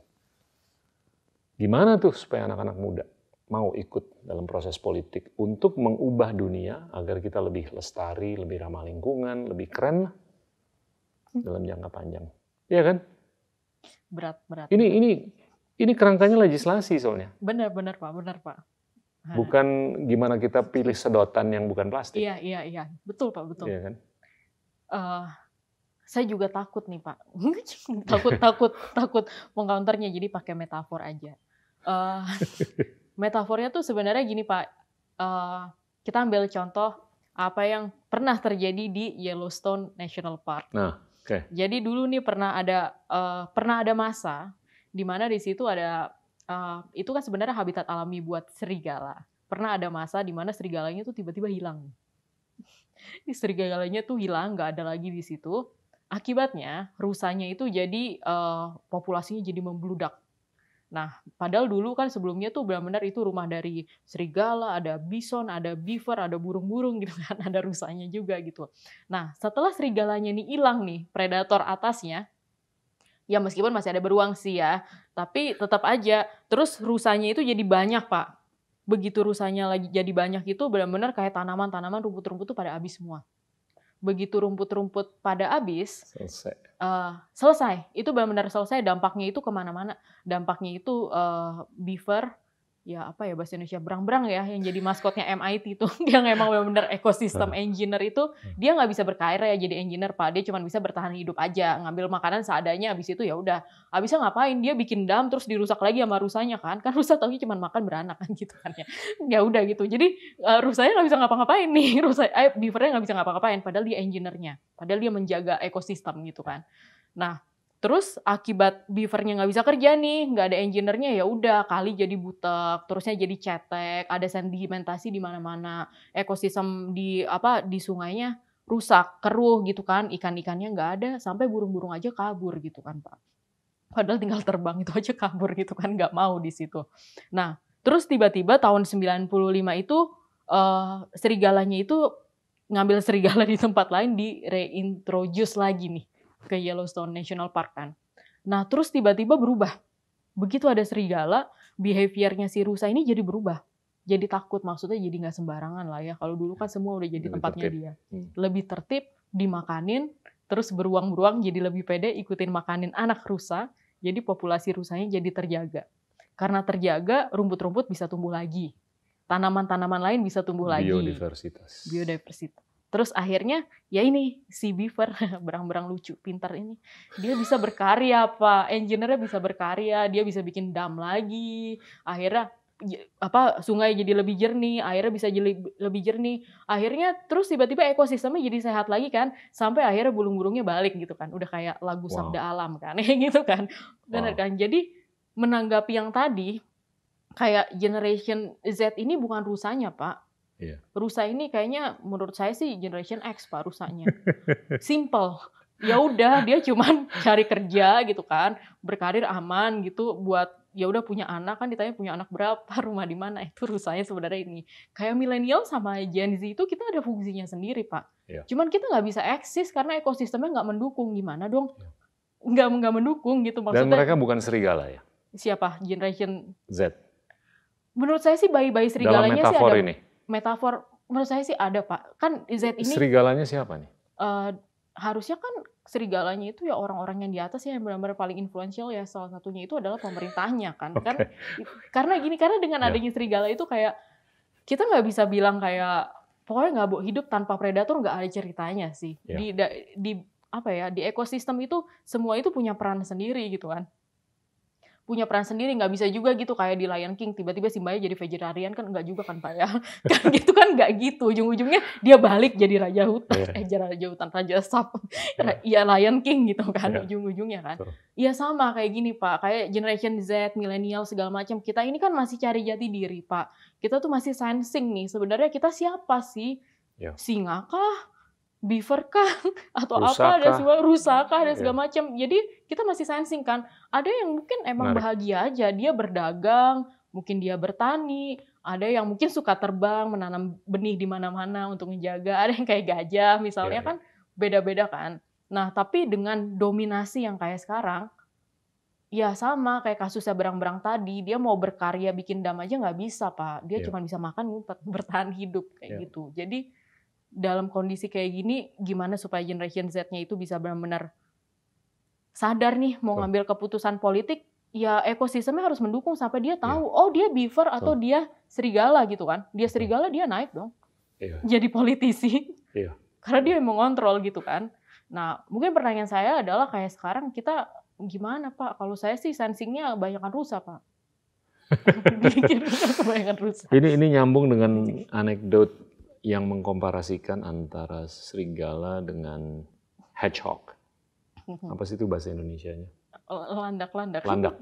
Gimana tuh supaya anak-anak muda mau ikut dalam proses politik untuk mengubah dunia agar kita lebih lestari, lebih ramah lingkungan, lebih keren lah dalam jangka panjang. Iya kan? Berat. Ini kerangkanya legislasi soalnya. Benar Pak. Bukan gimana kita pilih sedotan yang bukan plastik. Iya. Betul Pak, betul. Iya kan? Saya juga takut nih Pak. takut mengcounternya, jadi pakai metafor aja. Metafornya tuh sebenarnya gini Pak. Kita ambil contoh apa yang pernah terjadi di Yellowstone National Park. Nah, oke. Jadi dulu nih pernah ada masa di mana di situ ada itu kan sebenarnya habitat alami buat serigala. Pernah ada masa di mana serigalanya tuh tiba-tiba hilang. Serigalanya tuh hilang, nggak ada lagi di situ. Akibatnya rusanya itu jadi populasinya jadi membludak. Nah, padahal dulu kan sebelumnya tuh benar-benar itu rumah dari serigala, ada bison, ada beaver, ada burung-burung gitu kan, ada rusanya juga gitu. Nah, setelah serigalanya ini hilang nih, predator atasnya, ya meskipun masih ada beruang sih ya, tapi tetap aja, terus rusanya itu jadi banyak Pak. Begitu rusanya lagi jadi banyak itu benar-benar kayak tanaman-tanaman, rumput-rumput tuh pada habis semua. Begitu rumput-rumput pada habis, selesai. Itu benar-benar selesai, dampaknya itu kemana-mana. Dampaknya itu beaver, ya apa ya bahasa Indonesia, berang-berang ya, yang jadi maskotnya MIT itu, yang emang benar-benar ekosistem engineer itu, dia nggak bisa berkarir ya jadi engineer Pak, dia cuma bisa bertahan hidup aja, ngambil makanan seadanya, habis itu ya udah, habisnya ngapain, dia bikin dam terus dirusak lagi sama rusanya kan rusa taunya cuma makan beranak kan gitu kan ya udah gitu, jadi rusanya nggak bisa ngapa-ngapain nih, beavernya nggak bisa ngapa-ngapain, padahal dia engineer-nya, padahal dia menjaga ekosistem gitu kan. Nah, terus akibat beavernya nggak bisa kerja nih, nggak ada engineer-nya, ya udah kali jadi butek, terusnya jadi cetek, ada sedimentasi di mana-mana, ekosistem di sungainya rusak, keruh gitu kan, ikan-ikannya nggak ada, sampai burung-burung aja kabur gitu kan Pak. Padahal tinggal terbang itu aja kabur gitu kan, nggak mau di situ. Nah, terus tiba-tiba tahun 95 itu serigalanya itu ngambil serigala di tempat lain, di reintroduce lagi nih ke Yellowstone National Park kan. Nah terus tiba-tiba berubah. Begitu ada serigala, behaviornya si rusa ini jadi berubah. Jadi takut, maksudnya jadi nggak sembarangan lah ya. Kalau dulu kan semua udah jadi tempatnya dia. Lebih tertib, dimakanin, terus beruang-beruang jadi lebih pede ikutin makanin anak rusa. Jadi populasi rusanya jadi terjaga. Karena terjaga, rumput-rumput bisa tumbuh lagi. Tanaman-tanaman lain bisa tumbuh lagi. Biodiversitas. Terus akhirnya ya ini si beaver berang-berang lucu pintar ini, dia bisa berkarya Pak, engineer-nya bisa berkarya, dia bisa bikin dam lagi, akhirnya sungai jadi lebih jernih, airnya bisa jadi lebih jernih, akhirnya terus tiba-tiba ekosistemnya jadi sehat lagi kan, sampai akhirnya burung-burungnya balik gitu kan, udah kayak lagu Sabda Alam kan, gitu kan, benar kan. Jadi menanggapi yang tadi, kayak generation Z ini bukan rusanya Pak. Iya. Rusa ini kayaknya menurut saya sih generation X Pak rusanya. Simple. Ya udah dia cuman cari kerja gitu kan, berkarir aman gitu, buat ya udah punya anak kan, ditanya punya anak berapa, rumah di mana, itu rusanya sebenarnya ini. Kayak milenial sama Gen Z itu kita ada fungsinya sendiri Pak. Iya. Cuman kita nggak bisa eksis karena ekosistemnya nggak mendukung, gimana dong? Nggak mendukung gitu maksudnya. Dan mereka bukan serigala ya? Siapa? Generation Z. Menurut saya sih bayi-bayi serigalanya dalam metafor sih ada ini. Metafor Menurut saya sih ada Pak. Kan Z ini Serigalanya siapa nih? harusnya kan serigalanya itu ya orang-orang yang di atas ya, yang benar-benar paling influential ya, salah satunya itu adalah pemerintahnya kan. Kan Oke. karena gini, karena dengan Ya. adanya serigala itu kayak kita nggak bisa bilang kayak pokoknya nggak hidup tanpa predator, nggak ada ceritanya sih. Ya. Di apa ya, di ekosistem itu semua itu punya peran sendiri gitu kan. Punya peran sendiri, nggak bisa juga gitu kayak di Lion King tiba-tiba Simbanya jadi vegetarian, kan nggak juga kan Pak ya. Kan gitu kan nggak gitu, ujung-ujungnya dia balik jadi raja hutan, raja sap. Ya Lion King gitu kan ujung-ujungnya kan. Iya sama kayak gini Pak, kayak generation Z, milenial segala macam. Kita ini kan masih cari jati diri Pak. Kita tuh masih sensing nih, sebenarnya kita siapa sih? Singa kah? Beaver kah? Atau Rusa apa, ada kah? semua rusa kah, dan segala macam. Jadi kita masih sensing kan. Ada yang mungkin emang bahagia aja, dia berdagang, mungkin dia bertani, ada yang mungkin suka terbang, menanam benih di mana-mana untuk menjaga, ada yang kayak gajah misalnya kan, beda-beda kan. Nah, tapi dengan dominasi yang kayak sekarang, ya sama kayak kasusnya berang-berang tadi, dia mau berkarya bikin dam aja nggak bisa Pak. Dia cuma bisa makan, ngumpet, bertahan hidup kayak gitu. Jadi dalam kondisi kayak gini, gimana supaya generation Z-nya itu bisa benar-benar sadar nih mau ngambil keputusan politik, ya ekosistemnya harus mendukung sampai dia tahu, oh dia beaver atau dia serigala gitu kan. Dia serigala, dia naik dong. Jadi politisi. Karena dia yang mengontrol gitu kan. Nah, mungkin pertanyaan saya adalah kayak sekarang kita gimana Pak? Kalau saya sih sensingnya kebanyakan rusa Pak. Kebanyakan rusa. Ini nyambung dengan anekdot yang mengkomparasikan antara serigala dengan hedgehog. Apa sih itu bahasa Indonesianya? Landak. Landak.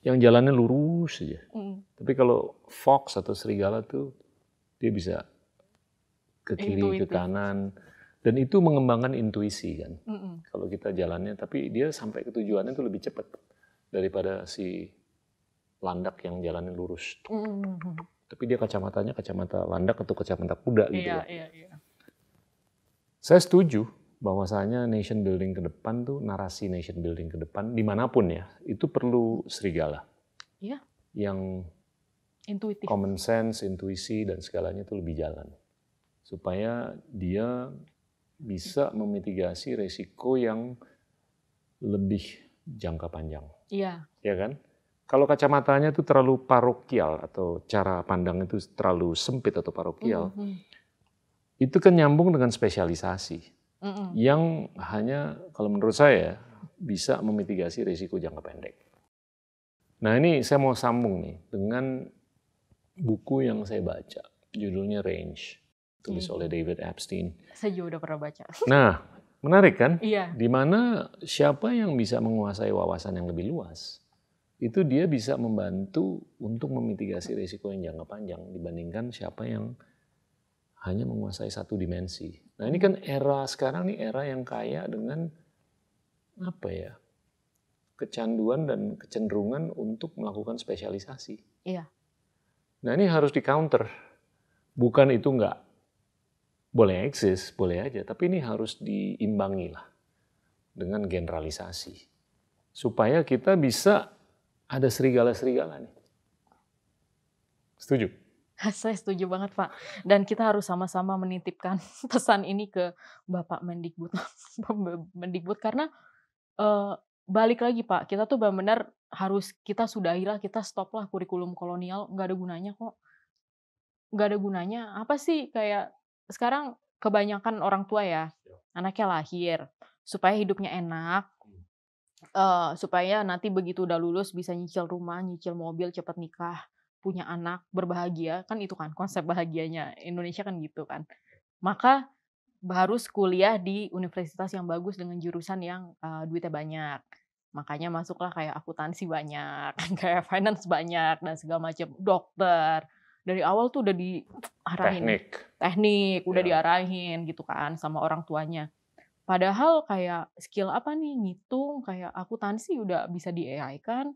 Yang jalannya lurus saja. Tapi kalau fox atau serigala tuh dia bisa ke kiri, ke kanan. Dan itu mengembangkan intuisi kan. Kalau kita jalannya, tapi dia sampai ke tujuannya itu lebih cepat daripada si landak yang jalannya lurus. Tapi dia kacamatanya kacamata landak atau kacamata kuda gitu. Iya. Saya setuju bahwasanya nation building ke depan tuh, narasi nation building ke depan dimanapun ya, itu perlu serigala. Iya. Yang intuitif, common sense, intuisi dan segalanya itu lebih jalan. Supaya dia bisa memitigasi resiko yang lebih jangka panjang. Iya. Ya kan? Kalau kacamatanya itu terlalu parokial atau cara pandang itu terlalu sempit atau parokial, itu kan nyambung dengan spesialisasi yang hanya kalau menurut saya bisa memitigasi risiko jangka pendek. Nah ini saya mau sambung nih dengan buku yang saya baca, judulnya Range, tulis oleh David Epstein. Saya juga udah pernah baca. Nah menarik kan? Iya. Dimana siapa yang bisa menguasai wawasan yang lebih luas, itu dia bisa membantu untuk memitigasi risiko yang jangka panjang dibandingkan siapa yang hanya menguasai satu dimensi. Nah ini kan era sekarang nih era yang kaya dengan apa ya, kecanduan dan kecenderungan untuk melakukan spesialisasi. Iya. Nah ini harus di counter. Bukan itu nggak boleh eksis, boleh aja, tapi ini harus diimbangi lah dengan generalisasi supaya kita bisa ada serigala-serigala nih. Setuju? Saya setuju banget Pak. Dan kita harus sama-sama menitipkan pesan ini ke Bapak Mendikbud. Mendikbud karena balik lagi Pak, kita tuh benar-benar harus kita sudahilah, kita stop lah kurikulum kolonial, nggak ada gunanya kok. Nggak ada gunanya. Apa sih kayak sekarang kebanyakan orang tua ya, anaknya lahir supaya hidupnya enak. Supaya nanti begitu udah lulus bisa nyicil rumah, nyicil mobil, cepat nikah, punya anak, berbahagia, kan itu kan konsep bahagianya Indonesia kan gitu kan. Maka harus kuliah di universitas yang bagus dengan jurusan yang duitnya banyak. Makanya masuklah kayak akuntansi banyak, kayak finance banyak dan segala macam, dokter. Dari awal tuh udah diarahin. Teknik, udah diarahin gitu kan sama orang tuanya. Padahal kayak skill apa nih, ngitung, kayak akuntansi udah bisa di-AI kan.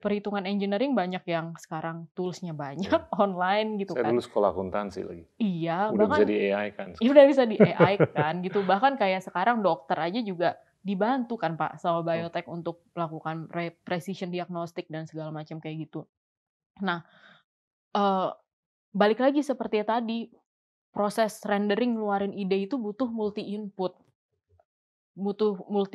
Perhitungan engineering banyak yang sekarang tools-nya banyak, online gitu kan. Saya dulu sekolah akuntansi lagi. Iya, udah bahkan bisa di-AI kan. Udah bisa di-AI kan gitu. Bahkan kayak sekarang dokter aja juga dibantu kan Pak sama biotech untuk melakukan precision diagnostic dan segala macam kayak gitu. Nah, balik lagi seperti tadi, proses rendering ngeluarin ide itu butuh multi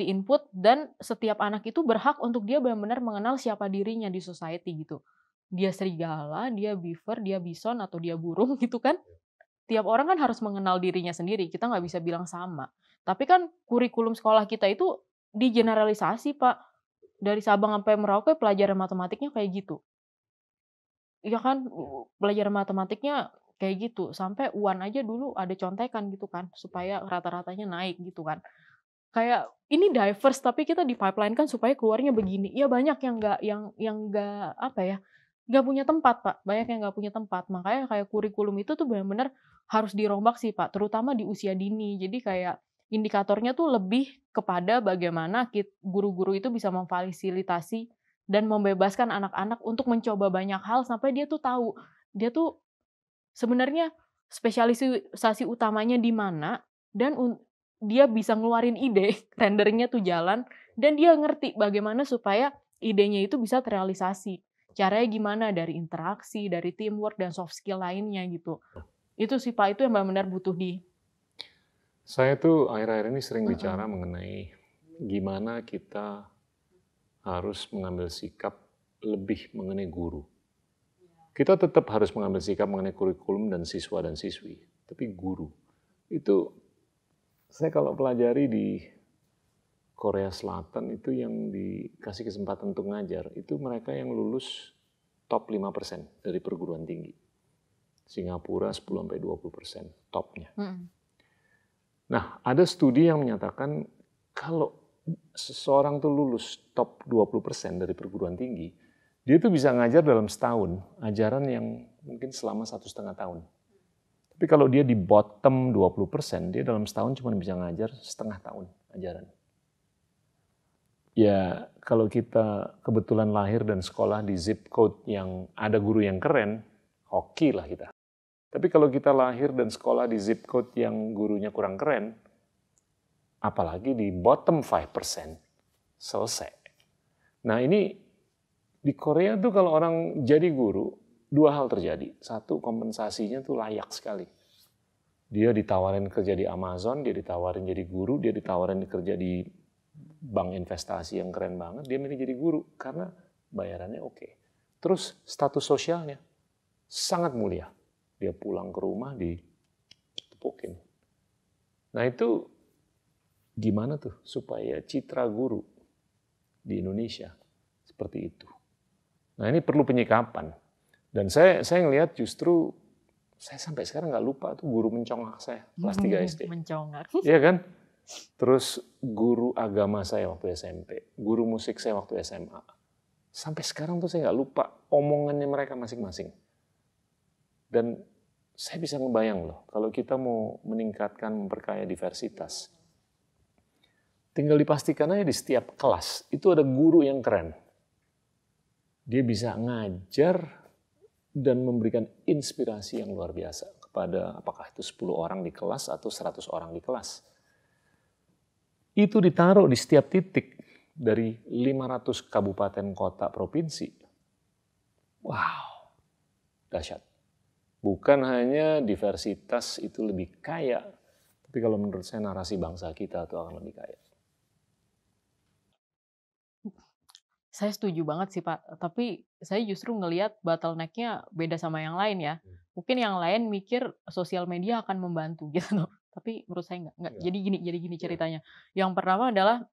input dan setiap anak itu berhak untuk dia benar-benar mengenal siapa dirinya di society gitu. Dia serigala, dia beaver, dia bison atau dia burung gitu kan. Tiap orang kan harus mengenal dirinya sendiri, kita nggak bisa bilang sama. Tapi kan kurikulum sekolah kita itu digeneralisasi, Pak. Dari Sabang sampai Merauke pelajaran matematiknya kayak gitu. Iya kan, pelajaran matematiknya kayak gitu. Sampai UAN aja dulu ada contekan gitu kan, supaya rata-ratanya naik gitu kan. Kayak ini diverse tapi kita di-pipeline kan supaya keluarnya begini. Iya banyak yang nggak apa ya, nggak punya tempat, Pak. Banyak yang nggak punya tempat. Makanya kayak kurikulum itu tuh benar-benar harus dirombak sih, Pak, terutama di usia dini. Jadi kayak indikatornya tuh lebih kepada bagaimana guru-guru itu bisa memfasilitasi dan membebaskan anak-anak untuk mencoba banyak hal sampai dia tuh tahu, dia tuh sebenarnya spesialisasi utamanya di mana dan dia bisa ngeluarin ide, renderingnya tuh jalan, dan dia ngerti bagaimana supaya idenya itu bisa terrealisasi. Caranya gimana? Dari interaksi, dari teamwork, dan soft skill lainnya gitu. Itu sih Pak, itu yang benar-benar butuh Saya tuh akhir-akhir ini sering bicara mengenai gimana kita harus mengambil sikap lebih mengenai guru. Kita tetap harus mengambil sikap mengenai kurikulum dan siswa dan siswi, tapi guru itu saya kalau pelajari di Korea Selatan itu yang dikasih kesempatan untuk ngajar, itu mereka yang lulus top 5% dari perguruan tinggi. Singapura 10-20% topnya. Nah, ada studi yang menyatakan kalau seseorang tuh lulus top 20% dari perguruan tinggi, dia tuh bisa ngajar dalam setahun, ajaran yang mungkin selama 1,5 tahun. Tapi kalau dia di bottom 20%, dia dalam setahun cuma bisa ngajar setengah tahun ajaran. Ya, kalau kita kebetulan lahir dan sekolah di zip code yang ada guru yang keren, hoki lah kita. Tapi kalau kita lahir dan sekolah di zip code yang gurunya kurang keren, apalagi di bottom 5%, selesai. Nah ini di Korea tuh kalau orang jadi guru, dua hal terjadi. Satu, kompensasinya tuh layak sekali. Dia ditawarin kerja di Amazon, dia ditawarin jadi guru, dia ditawarin kerja di bank investasi yang keren banget, dia milih jadi guru karena bayarannya oke. Terus status sosialnya sangat mulia. Dia pulang ke rumah ditepukin. Nah itu gimana tuh supaya citra guru di Indonesia seperti itu. Nah ini perlu penyikapan. Dan saya ngelihat justru, saya sampai sekarang nggak lupa tuh guru mencongak saya, kelas 3 SD. mencongak. Iya kan? Terus guru agama saya waktu SMP, guru musik saya waktu SMA. Sampai sekarang tuh saya nggak lupa omongannya mereka masing-masing. Dan saya bisa ngebayang loh, kalau kita mau meningkatkan, memperkaya diversitas, tinggal dipastikan aja di setiap kelas itu ada guru yang keren. Dia bisa ngajar dan memberikan inspirasi yang luar biasa kepada apakah itu 10 orang di kelas atau 100 orang di kelas. Itu ditaruh di setiap titik dari 500 kabupaten kota provinsi. Wow, dahsyat. Bukan hanya diversitas itu lebih kaya, tapi kalau menurut saya narasi bangsa kita itu akan lebih kaya. Saya setuju banget sih Pak, tapi saya justru ngelihat bottleneck-nya beda sama yang lain ya. Mungkin yang lain mikir sosial media akan membantu gitu, tapi menurut saya nggak. Jadi gini ceritanya. Yang pertama adalah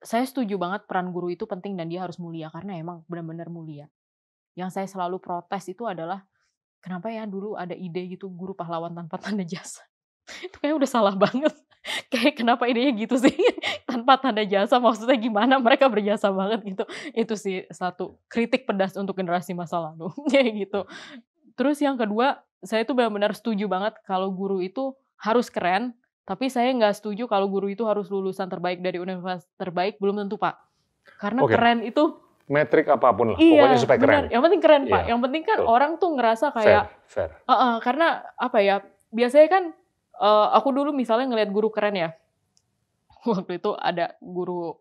saya setuju banget peran guru itu penting dan dia harus mulia karena emang benar-benar mulia. Yang saya selalu protes itu adalah kenapa ya dulu ada ide gitu guru pahlawan tanpa tanda jasa. Itu kayaknya udah salah banget. Kayak kenapa idenya gitu sih? Tanpa tanda jasa maksudnya gimana? Mereka berjasa banget gitu. Itu sih satu kritik pedas untuk generasi masa lalu. Kayak gitu. Terus yang kedua, saya tuh benar-benar setuju banget kalau guru itu harus keren, tapi saya nggak setuju kalau guru itu harus lulusan terbaik dari universitas terbaik, belum tentu Pak. Karena keren itu metrik apapun lah, pokoknya supaya keren. Yang penting keren Pak. Yang penting kan orang tuh ngerasa kayak fair. Karena apa ya? Biasanya kan aku dulu misalnya ngelihat guru keren ya. Waktu itu ada guru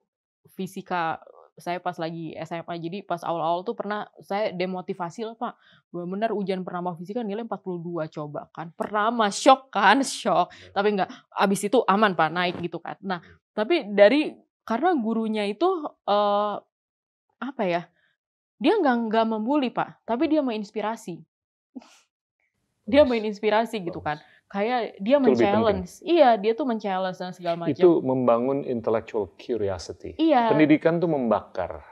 fisika saya pas lagi SMA. Jadi pas awal-awal tuh pernah saya demotivasi lah, Pak. Bener-bener ujian pernama fisika nilai 42 coba kan. Pernama, syok kan, syok. Tapi enggak, abis itu aman Pak, naik gitu kan. Nah, tapi karena gurunya itu, apa ya, dia nggak membuli Pak, tapi dia menginspirasi. Dia main inspirasi gitu kan. Kayak dia Itu lebih penting. men-challenge. Iya, dia tuh men-challenge dan segala macam. Itu membangun intellectual curiosity. Iya. Pendidikan tuh membakar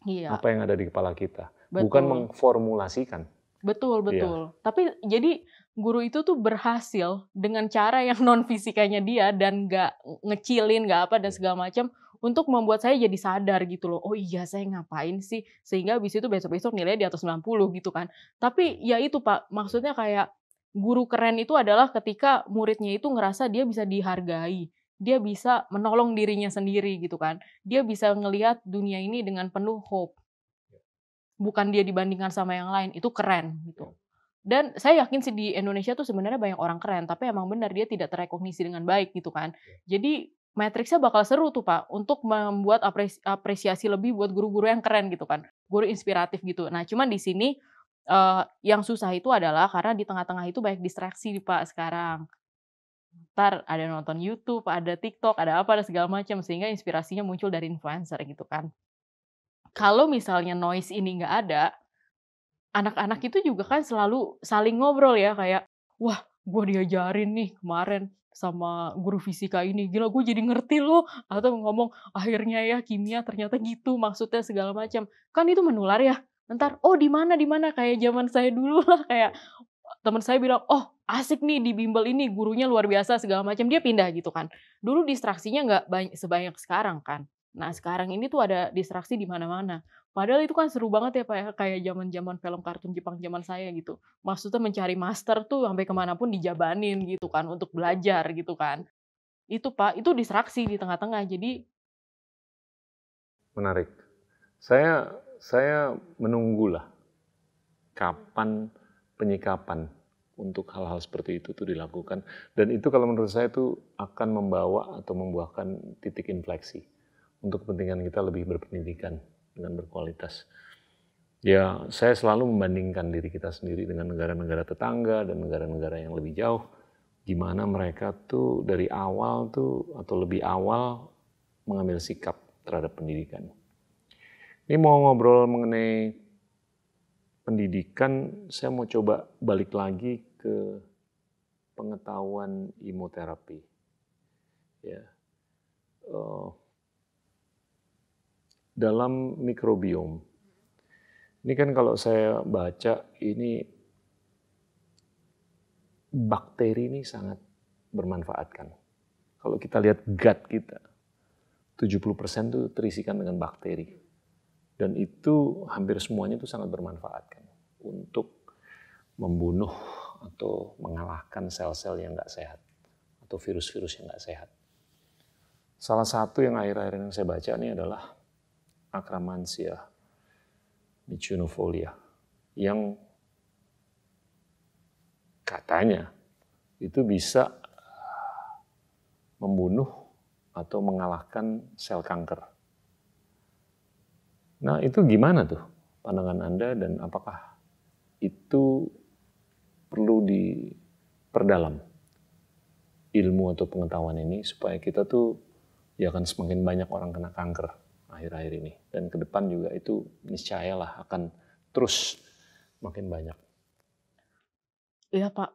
Iya. apa yang ada di kepala kita, Betul. bukan mengformulasikan. Betul, betul. Iya. Tapi jadi guru itu tuh berhasil dengan cara yang non fisikanya dia dan nggak ngecilin, nggak apa dan segala macam untuk membuat saya jadi sadar gitu loh. Oh iya, saya ngapain sih? Sehingga habis itu besok-besok nilainya di atas 90 gitu kan. Tapi ya itu Pak, maksudnya kayak guru keren itu adalah ketika muridnya itu ngerasa dia bisa dihargai. Dia bisa menolong dirinya sendiri gitu kan. Dia bisa ngelihat dunia ini dengan penuh hope. Bukan dia dibandingkan sama yang lain, itu keren gitu. Dan saya yakin sih di Indonesia tuh sebenarnya banyak orang keren, tapi emang benar dia tidak terrekognisi dengan baik gitu kan. Jadi matriksnya bakal seru tuh Pak, untuk membuat apresiasi lebih buat guru-guru yang keren gitu kan, guru inspiratif gitu. Nah cuman di sini, yang susah itu adalah karena di tengah-tengah itu banyak distraksi nih Pak sekarang. Entar ada nonton YouTube, ada TikTok, ada apa, ada segala macam, sehingga inspirasinya muncul dari influencer gitu kan. Kalau misalnya noise ini nggak ada, anak-anak itu juga kan selalu saling ngobrol ya kayak, "Wah, gue diajarin nih kemarin sama guru fisika ini, gila gue jadi ngerti loh." Atau ngomong, "Akhirnya ya kimia ternyata gitu maksudnya," segala macam. Kan itu menular ya. Entar, "Oh di mana," kayak zaman saya dulu lah, kayak teman saya bilang, "Oh asik nih di bimbel ini, gurunya luar biasa," segala macam, dia pindah gitu kan. Dulu distraksinya nggak sebanyak sekarang kan. Nah sekarang ini tuh ada distraksi di mana-mana. Padahal itu kan seru banget ya Pak ya, kayak zaman-zaman film kartun Jepang zaman saya gitu. Maksudnya mencari master tuh sampai kemana pun dijabanin gitu kan, untuk belajar gitu kan. Itu Pak, itu distraksi di tengah-tengah. Jadi Menarik. Saya menunggulah kapan penyikapan untuk hal-hal seperti itu tuh dilakukan. Dan itu kalau menurut saya tuh akan membawa atau membuahkan titik infleksi untuk kepentingan kita lebih berpendidikan dengan berkualitas. Ya, saya selalu membandingkan diri kita sendiri dengan negara-negara tetangga dan negara-negara yang lebih jauh, gimana mereka tuh dari awal tuh atau lebih awal mengambil sikap terhadap pendidikan. Ini mau ngobrol mengenai pendidikan, saya mau coba balik lagi ke pengetahuan imunoterapi. Ya. Dalam mikrobiom, ini kan kalau saya baca, ini bakteri ini sangat bermanfaatkan. Kalau kita lihat gut kita, 70% itu terisikan dengan bakteri. Dan itu hampir semuanya itu sangat bermanfaat kan, untuk membunuh atau mengalahkan sel-sel yang nggak sehat atau virus-virus yang nggak sehat. Salah satu yang akhir-akhir ini saya baca ini adalah Akkermansia micunofolia yang katanya itu bisa membunuh atau mengalahkan sel kanker. Nah, itu gimana tuh pandangan Anda dan apakah itu perlu diperdalam ilmu atau pengetahuan ini supaya kita tuh ya akan semakin banyak orang kena kanker akhir-akhir ini. Dan ke depan juga itu niscayalah akan terus makin banyak. iya Pak,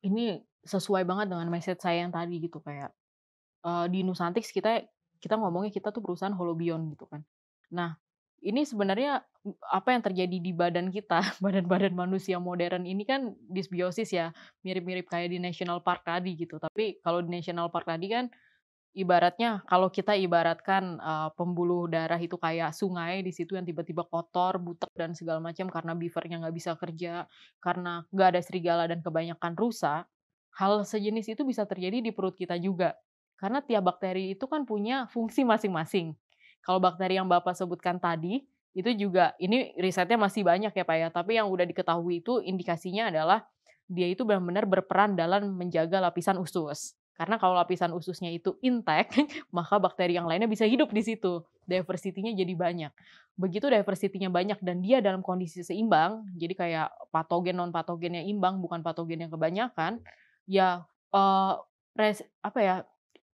ini sesuai banget dengan message saya yang tadi gitu kayak di Nusantics kita ngomongnya kita tuh perusahaan holobiont gitu kan. Nah, ini sebenarnya apa yang terjadi di badan kita, badan-badan manusia modern ini kan disbiosis ya, mirip-mirip kayak di National Park tadi gitu. Tapi kalau di National Park tadi kan ibaratnya kalau kita ibaratkan pembuluh darah itu kayak sungai di situ yang tiba-tiba kotor, butek dan segala macam karena beavernya nggak bisa kerja, karena nggak ada serigala dan kebanyakan rusa. Hal sejenis itu bisa terjadi di perut kita juga. Karena tiap bakteri itu kan punya fungsi masing-masing. Kalau bakteri yang Bapak sebutkan tadi, itu juga ini risetnya masih banyak ya Pak ya, tapi yang udah diketahui itu indikasinya adalah dia itu benar-benar berperan dalam menjaga lapisan usus. Karena kalau lapisan ususnya itu intact, maka bakteri yang lainnya bisa hidup di situ. Diversity-nya jadi banyak. Begitu diversity-nya banyak dan dia dalam kondisi seimbang, jadi kayak patogen non patogennya imbang, bukan patogen yang kebanyakan, ya eh, apa ya,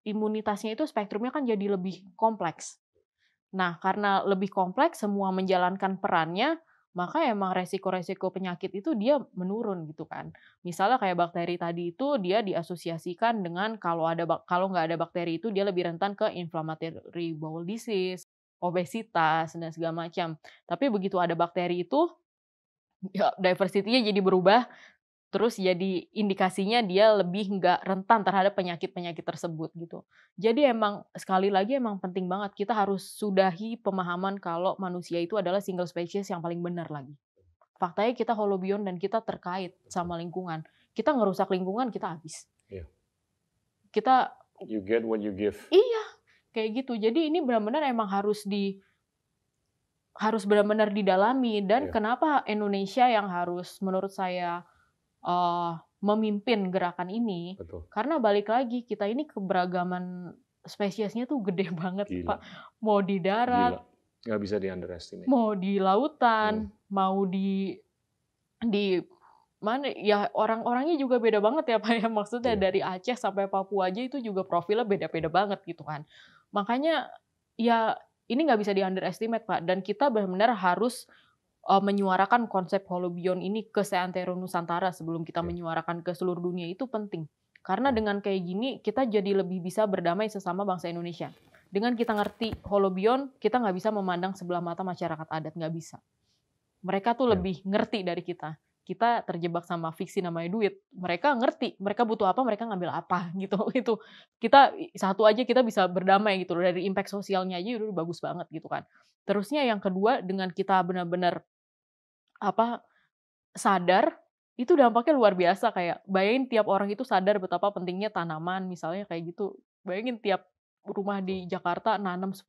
imunitasnya itu spektrumnya kan jadi lebih kompleks. Nah, karena lebih kompleks semua menjalankan perannya, maka emang resiko-resiko penyakit itu dia menurun gitu kan. Misalnya kayak bakteri tadi itu dia diasosiasikan dengan kalau nggak ada bakteri itu dia lebih rentan ke inflammatory bowel disease, obesitas dan segala macam. Tapi begitu ada bakteri itu, ya diversity-nya jadi berubah. Terus jadi indikasinya dia lebih nggak rentan terhadap penyakit-penyakit tersebut gitu. Jadi emang sekali lagi emang penting banget kita harus sudahi pemahaman kalau manusia itu adalah single species yang paling benar lagi. Faktanya kita holobiont dan kita terkait sama lingkungan. Kita ngerusak lingkungan kita habis. Iya. Kita You get what you give. iya kayak gitu. Jadi ini benar-benar emang harus benar-benar didalami dan kenapa Indonesia yang harus menurut saya memimpin gerakan ini. Betul. Karena balik lagi kita ini keberagaman spesiesnya tuh gede banget. Gila. Pak. Mau di darat, nggak bisa di underestimate. Mau di lautan, mau di mana ya, orang-orangnya juga beda banget ya Pak ya. Maksudnya dari Aceh sampai Papua aja itu juga profilnya beda-beda banget gitu kan. Makanya ya ini nggak bisa di underestimate Pak, dan kita benar-benar harus menyuarakan konsep holobiont ini ke seantero Nusantara sebelum kita menyuarakan ke seluruh dunia itu penting. Karena dengan kayak gini kita jadi lebih bisa berdamai sesama bangsa Indonesia. Dengan kita ngerti holobiont, kita nggak bisa memandang sebelah mata masyarakat adat, nggak bisa. Mereka tuh lebih ngerti dari kita. Kita terjebak sama fiksi namanya duit. Mereka ngerti, mereka butuh apa, mereka ngambil apa gitu. Itu kita satu aja kita bisa berdamai gitu. Dari impact sosialnya aja udah bagus banget gitu kan. Terusnya yang kedua, dengan kita benar-benar sadar, itu dampaknya luar biasa. Kayak bayangin tiap orang itu sadar betapa pentingnya tanaman misalnya kayak gitu. Bayangin tiap rumah di Jakarta nanam 10.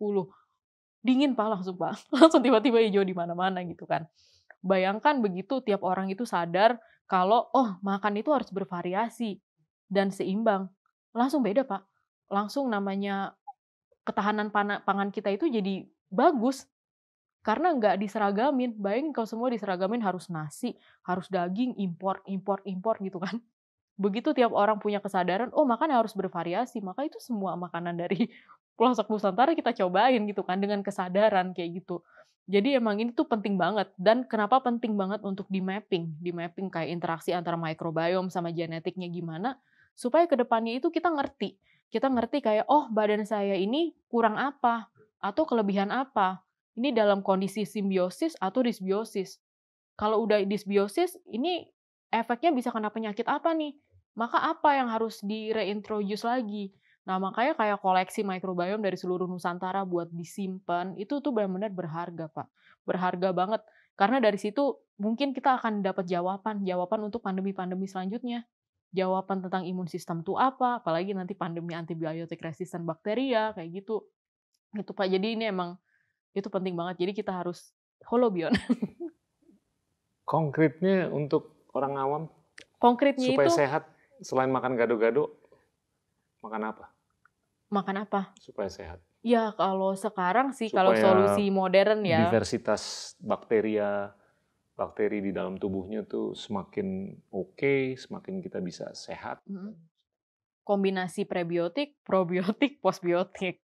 Dingin Pak langsung Pak. Langsung tiba-tiba hijau di mana-mana gitu kan. Bayangkan begitu tiap orang itu sadar kalau makan itu harus bervariasi dan seimbang. Langsung beda Pak. Langsung namanya ketahanan pangan kita itu jadi bagus. Karena nggak diseragamin. Bayangin kalau semua diseragamin harus nasi, harus daging, impor gitu kan. Begitu tiap orang punya kesadaran, makan harus bervariasi. Maka itu semua makanan dari pelosok Nusantara kita cobain gitu kan dengan kesadaran kayak gitu. Jadi emang ini tuh penting banget. Dan kenapa penting banget untuk di mapping kayak interaksi antara microbiome sama genetiknya gimana, supaya kedepannya itu kita ngerti. Kita ngerti kayak, badan saya ini kurang apa, atau kelebihan apa. Ini dalam kondisi simbiosis atau disbiosis. Kalau udah disbiosis, ini efeknya bisa kena penyakit apa nih? Maka apa yang harus di-reintroduce lagi? Nah, makanya kayak koleksi microbiome dari seluruh Nusantara buat disimpan, itu tuh benar-benar berharga, Pak. Berharga banget. Karena dari situ mungkin kita akan dapat jawaban untuk pandemi-pandemi selanjutnya. Jawaban tentang imun sistem itu apa, apalagi nanti pandemi antibiotik resisten bakteria, kayak gitu. Gitu, Pak. Jadi ini emang itu penting banget. Jadi kita harus holobiont. Konkretnya untuk orang awam, Konkretnya supaya itu sehat, selain makan gado-gado, makan apa? Makan apa? Supaya sehat. Ya kalau sekarang sih, kalau solusi modern ya. Diversitas bakteri di dalam tubuhnya tuh semakin oke, semakin kita bisa sehat. Kombinasi prebiotik, probiotik, postbiotik.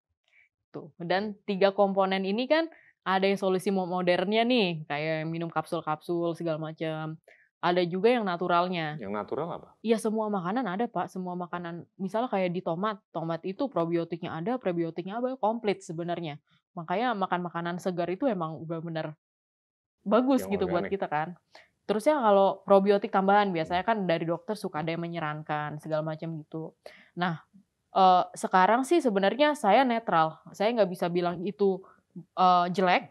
Tuh. Dan 3 komponen ini kan ada yang solusi modernnya nih, kayak minum kapsul-kapsul segala macam. Ada juga yang naturalnya. Yang natural apa? Iya semua makanan ada Pak, semua makanan. Misalnya kayak di tomat itu probiotiknya ada, prebiotiknya ada, komplit sebenarnya. Makanya makan makanan segar itu emang benar-benar bagus yang gitu organik. buat kita kan. Terusnya kalau probiotik tambahan biasanya kan dari dokter suka ada yang menyarankan segala macam gitu. Nah, sekarang sih sebenarnya saya netral. Saya nggak bisa bilang itu jelek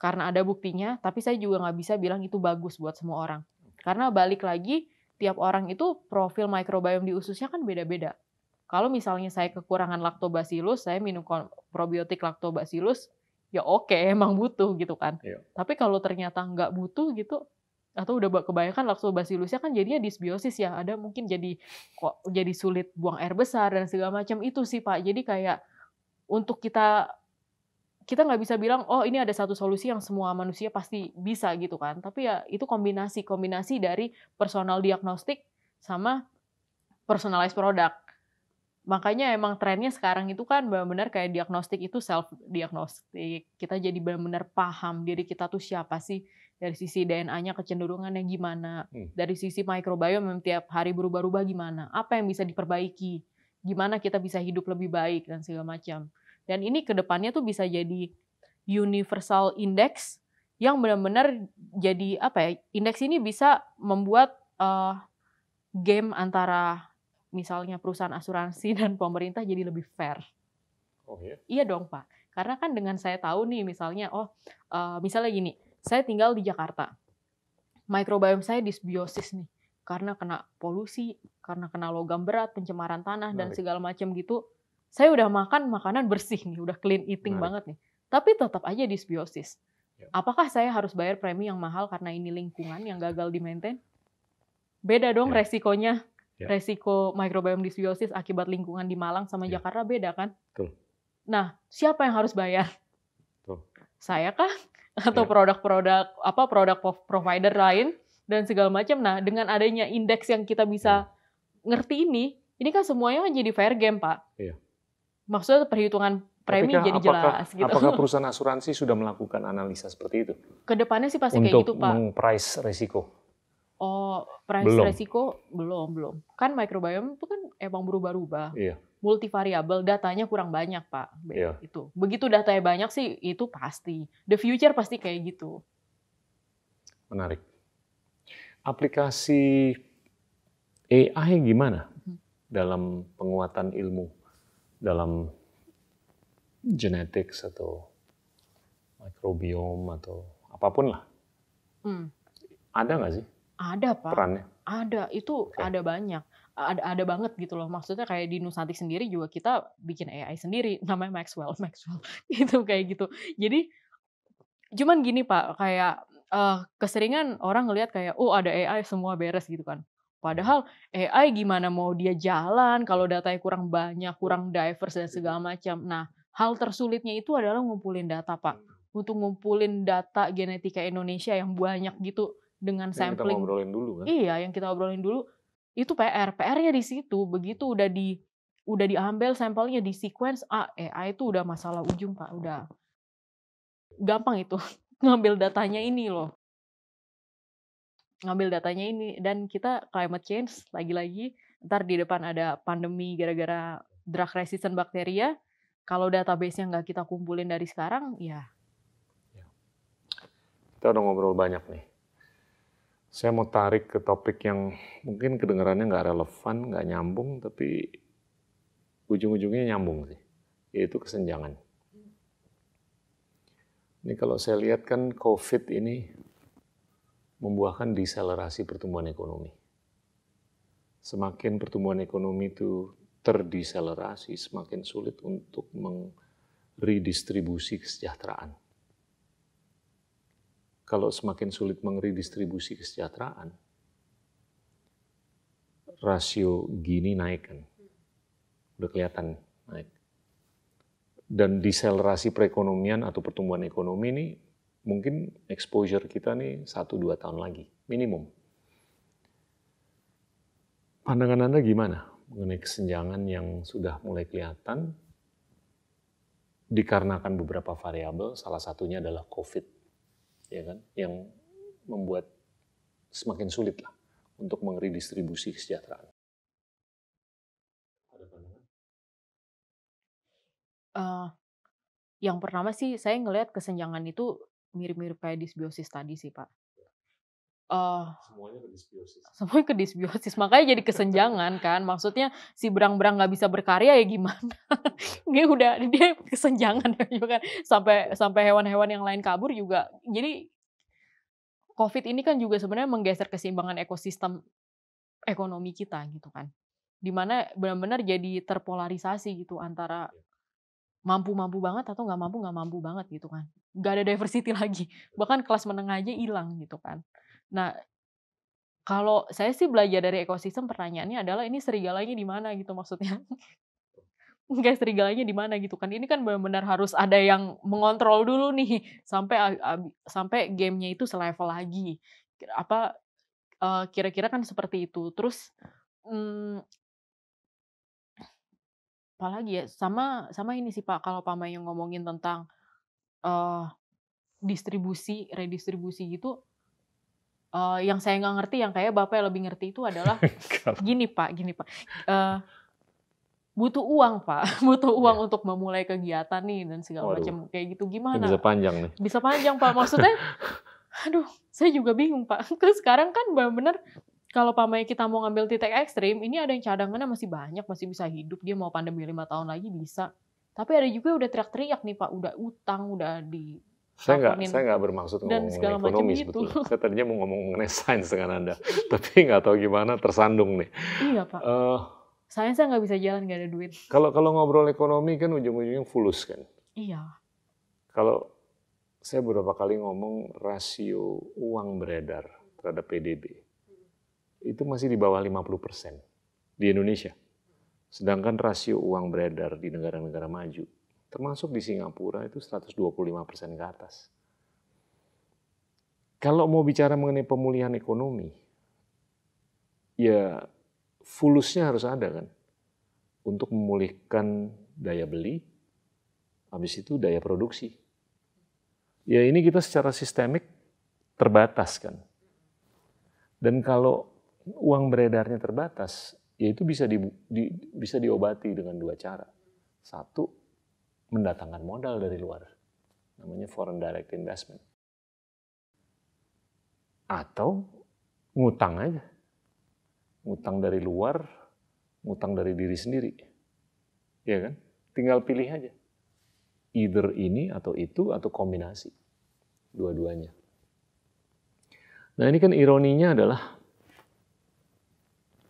karena ada buktinya, tapi saya juga nggak bisa bilang itu bagus buat semua orang. Karena balik lagi, tiap orang itu profil microbiome di ususnya kan beda-beda. Kalau misalnya saya kekurangan lactobacillus, saya minum probiotik lactobacillus, ya oke, emang butuh gitu kan. Iya. Tapi kalau ternyata nggak butuh gitu, Atau udah kebanyakan Lactobacillusnya kan jadinya dysbiosis ya, ada mungkin jadi kok jadi sulit buang air besar dan segala macam itu sih, Pak. Jadi kayak untuk kita nggak bisa bilang, "Oh, ini ada satu solusi yang semua manusia pasti bisa," gitu kan. Tapi ya itu kombinasi dari personal diagnostik sama personalized product. Makanya emang trennya sekarang itu kan benar-benar kayak diagnostik itu self diagnostik. Kita jadi benar-benar paham diri kita tuh siapa sih, dari sisi DNA-nya kecenderungannya gimana, dari sisi microbiome yang tiap hari berubah-ubah gimana, apa yang bisa diperbaiki, gimana kita bisa hidup lebih baik dan segala macam. Dan ini ke depannya tuh bisa jadi universal index yang benar-benar jadi apa ya, indeks ini bisa membuat game antara misalnya perusahaan asuransi dan pemerintah jadi lebih fair. Oh ya? Iya dong, Pak. Karena kan dengan saya tahu nih misalnya, misalnya gini, saya tinggal di Jakarta, microbiome saya dysbiosis nih, karena kena polusi, karena kena logam berat, pencemaran tanah, dan Menarik. segala macam gitu. Saya udah makan makanan bersih nih, udah clean eating banget nih. Tapi tetap aja dysbiosis. Ya. Apakah saya harus bayar premi yang mahal karena ini lingkungan yang gagal di-maintain? Beda dong Ya. resikonya. Ya. Resiko microbiome dysbiosis akibat lingkungan di Malang sama Ya. Jakarta beda kan? Betul. Nah, siapa yang harus bayar? Betul. Saya kah? Atau Ya. produk provider lain dan segala macam. Nah, dengan adanya indeks yang kita bisa ngerti ini kan semuanya jadi fair game, Pak. Iya. Maksudnya perhitungan premi jadi jelas gitu. Apakah perusahaan asuransi sudah melakukan analisa seperti itu? Kedepannya sih pasti kayak gitu, Untuk Pak. meng-price resiko? Oh, price Belum. resiko belum. Kan microbiome itu kan emang berubah-ubah. Iya. Multivariabel, datanya kurang banyak, Pak. Iya. Itu. Begitu datanya banyak sih, itu pasti. The future pasti kayak gitu. Menarik. Aplikasi AI gimana dalam penguatan ilmu, dalam genetics atau microbiome atau apapun lah? Ada nggak sih? Ada, Pak. Perannya? Ada, itu ada banyak. Ada banget gitu loh. Maksudnya kayak di Nusantik sendiri juga kita bikin AI sendiri, namanya Maxwell. Gitu, kayak gitu. Jadi, cuman gini Pak, kayak keseringan orang ngelihat kayak, oh ada AI semua beres gitu kan. Padahal AI gimana mau dia jalan kalau datanya kurang banyak, kurang diverse dan segala macam. Nah, hal tersulitnya itu adalah ngumpulin data, Pak. Untuk ngumpulin data genetika Indonesia yang banyak gitu dengan Yang kita sampling. ngobrolin dulu kan? Iya, yang kita obrolin dulu itu PR. PR-nya di situ. Begitu udah diambil sampelnya di sequence, AI itu udah masalah ujung, Pak. Udah gampang itu ngambil datanya ini loh. Ngambil datanya ini dan kita climate change lagi-lagi, ntar di depan ada pandemi gara-gara drug resistant bacteria. Kalau database-nya nggak kita kumpulin dari sekarang, ya. Kita udah ngobrol banyak nih. Saya mau tarik ke topik yang mungkin kedengarannya nggak relevan, nggak nyambung, tapi ujung-ujungnya nyambung sih, yaitu kesenjangan. Ini kalau saya lihat kan COVID ini membuahkan deselerasi pertumbuhan ekonomi. Semakin pertumbuhan ekonomi itu terdeselerasi, semakin sulit untuk redistribusi kesejahteraan. Kalau semakin sulit mengedistribusi kesejahteraan, rasio Gini naik kan, udah kelihatan naik. Dan deselerasi perekonomian atau pertumbuhan ekonomi ini mungkin exposure kita nih 1-2 tahun lagi, minimum. Pandangan Anda gimana mengenai kesenjangan yang sudah mulai kelihatan dikarenakan beberapa variabel, salah satunya adalah COVID. Ya kan, yang membuat semakin sulit lah untuk mengedistribusi kesejahteraan. Ada pandangan? Yang pertama sih saya ngelihat kesenjangan itu mirip-mirip kayak dysbiosis tadi sih, Pak. Semuanya ke dysbiosis. Semuanya ke dysbiosis, makanya jadi kesenjangan kan. Maksudnya si berang-berang nggak bisa berkarya ya gimana? dia kesenjangan juga kan. Sampai hewan-hewan yang lain kabur juga. Jadi COVID ini kan juga sebenarnya menggeser keseimbangan ekosistem ekonomi kita gitu kan. Dimana benar-benar jadi terpolarisasi gitu antara mampu-mampu banget atau nggak mampu banget gitu kan. Nggak ada diversity lagi. Bahkan kelas menengah aja hilang gitu kan. Nah, kalau saya sih belajar dari ekosistem, pertanyaannya adalah ini serigalanya di mana gitu maksudnya. Enggak, serigalanya di mana gitu kan. Ini kan benar-benar harus ada yang mengontrol dulu nih sampai sampai game-nya itu selevel lagi. Apa, kira-kira kan seperti itu. Terus, mmm, apalagi ya, sama sama ini sih Pak, kalau pamannya ngomongin tentang, eee, distribusi, redistribusi gitu, yang saya nggak ngerti, yang kayak Bapak yang lebih ngerti itu adalah Kalau gini Pak, eee, butuh uang Pak, butuh ya, uang untuk memulai kegiatan nih dan segala waduh, macam kayak gitu, ini bisa gimana? panjang nih. Bisa panjang Pak, maksudnya aduh saya juga bingung Pak. Terus sekarang kan bener-bener kalau pamannya kita mau ngambil titik ekstrim, ini ada yang cadangannya masih banyak, masih bisa hidup, dia mau pandemi 5 tahun lagi bisa. Tapi ada juga udah teriak-teriak nih Pak, udah utang, udah Saya diteleponin nggak bermaksud dan ngomong mengenai segala macam ekonomi gitu. sebetulnya. Saya tadinya mau ngomong mengenai sains dengan Anda, tapi nggak tahu gimana tersandung nih. Iya Pak, Eh, saya nggak bisa jalan nggak ada duit. kalau kalau ngobrol ekonomi kan ujung-ujungnya fulus kan. Iya, Kalau saya beberapa kali ngomong rasio uang beredar terhadap PDB, itu masih di bawah 50% di Indonesia. Sedangkan rasio uang beredar di negara-negara maju, termasuk di Singapura itu 125% ke atas. Kalau mau bicara mengenai pemulihan ekonomi, ya fulusnya harus ada kan, untuk memulihkan daya beli, habis itu daya produksi. Ya ini kita secara sistemik terbatas kan. Dan kalau uang beredarnya terbatas, ya itu bisa diobati dengan dua cara. Satu, mendatangkan modal dari luar, namanya foreign direct investment. Atau ngutang aja, ngutang dari luar, ngutang dari diri sendiri. Ya kan? Tinggal pilih aja. Either ini atau itu atau kombinasi. Dua-duanya. Nah ini kan ironinya adalah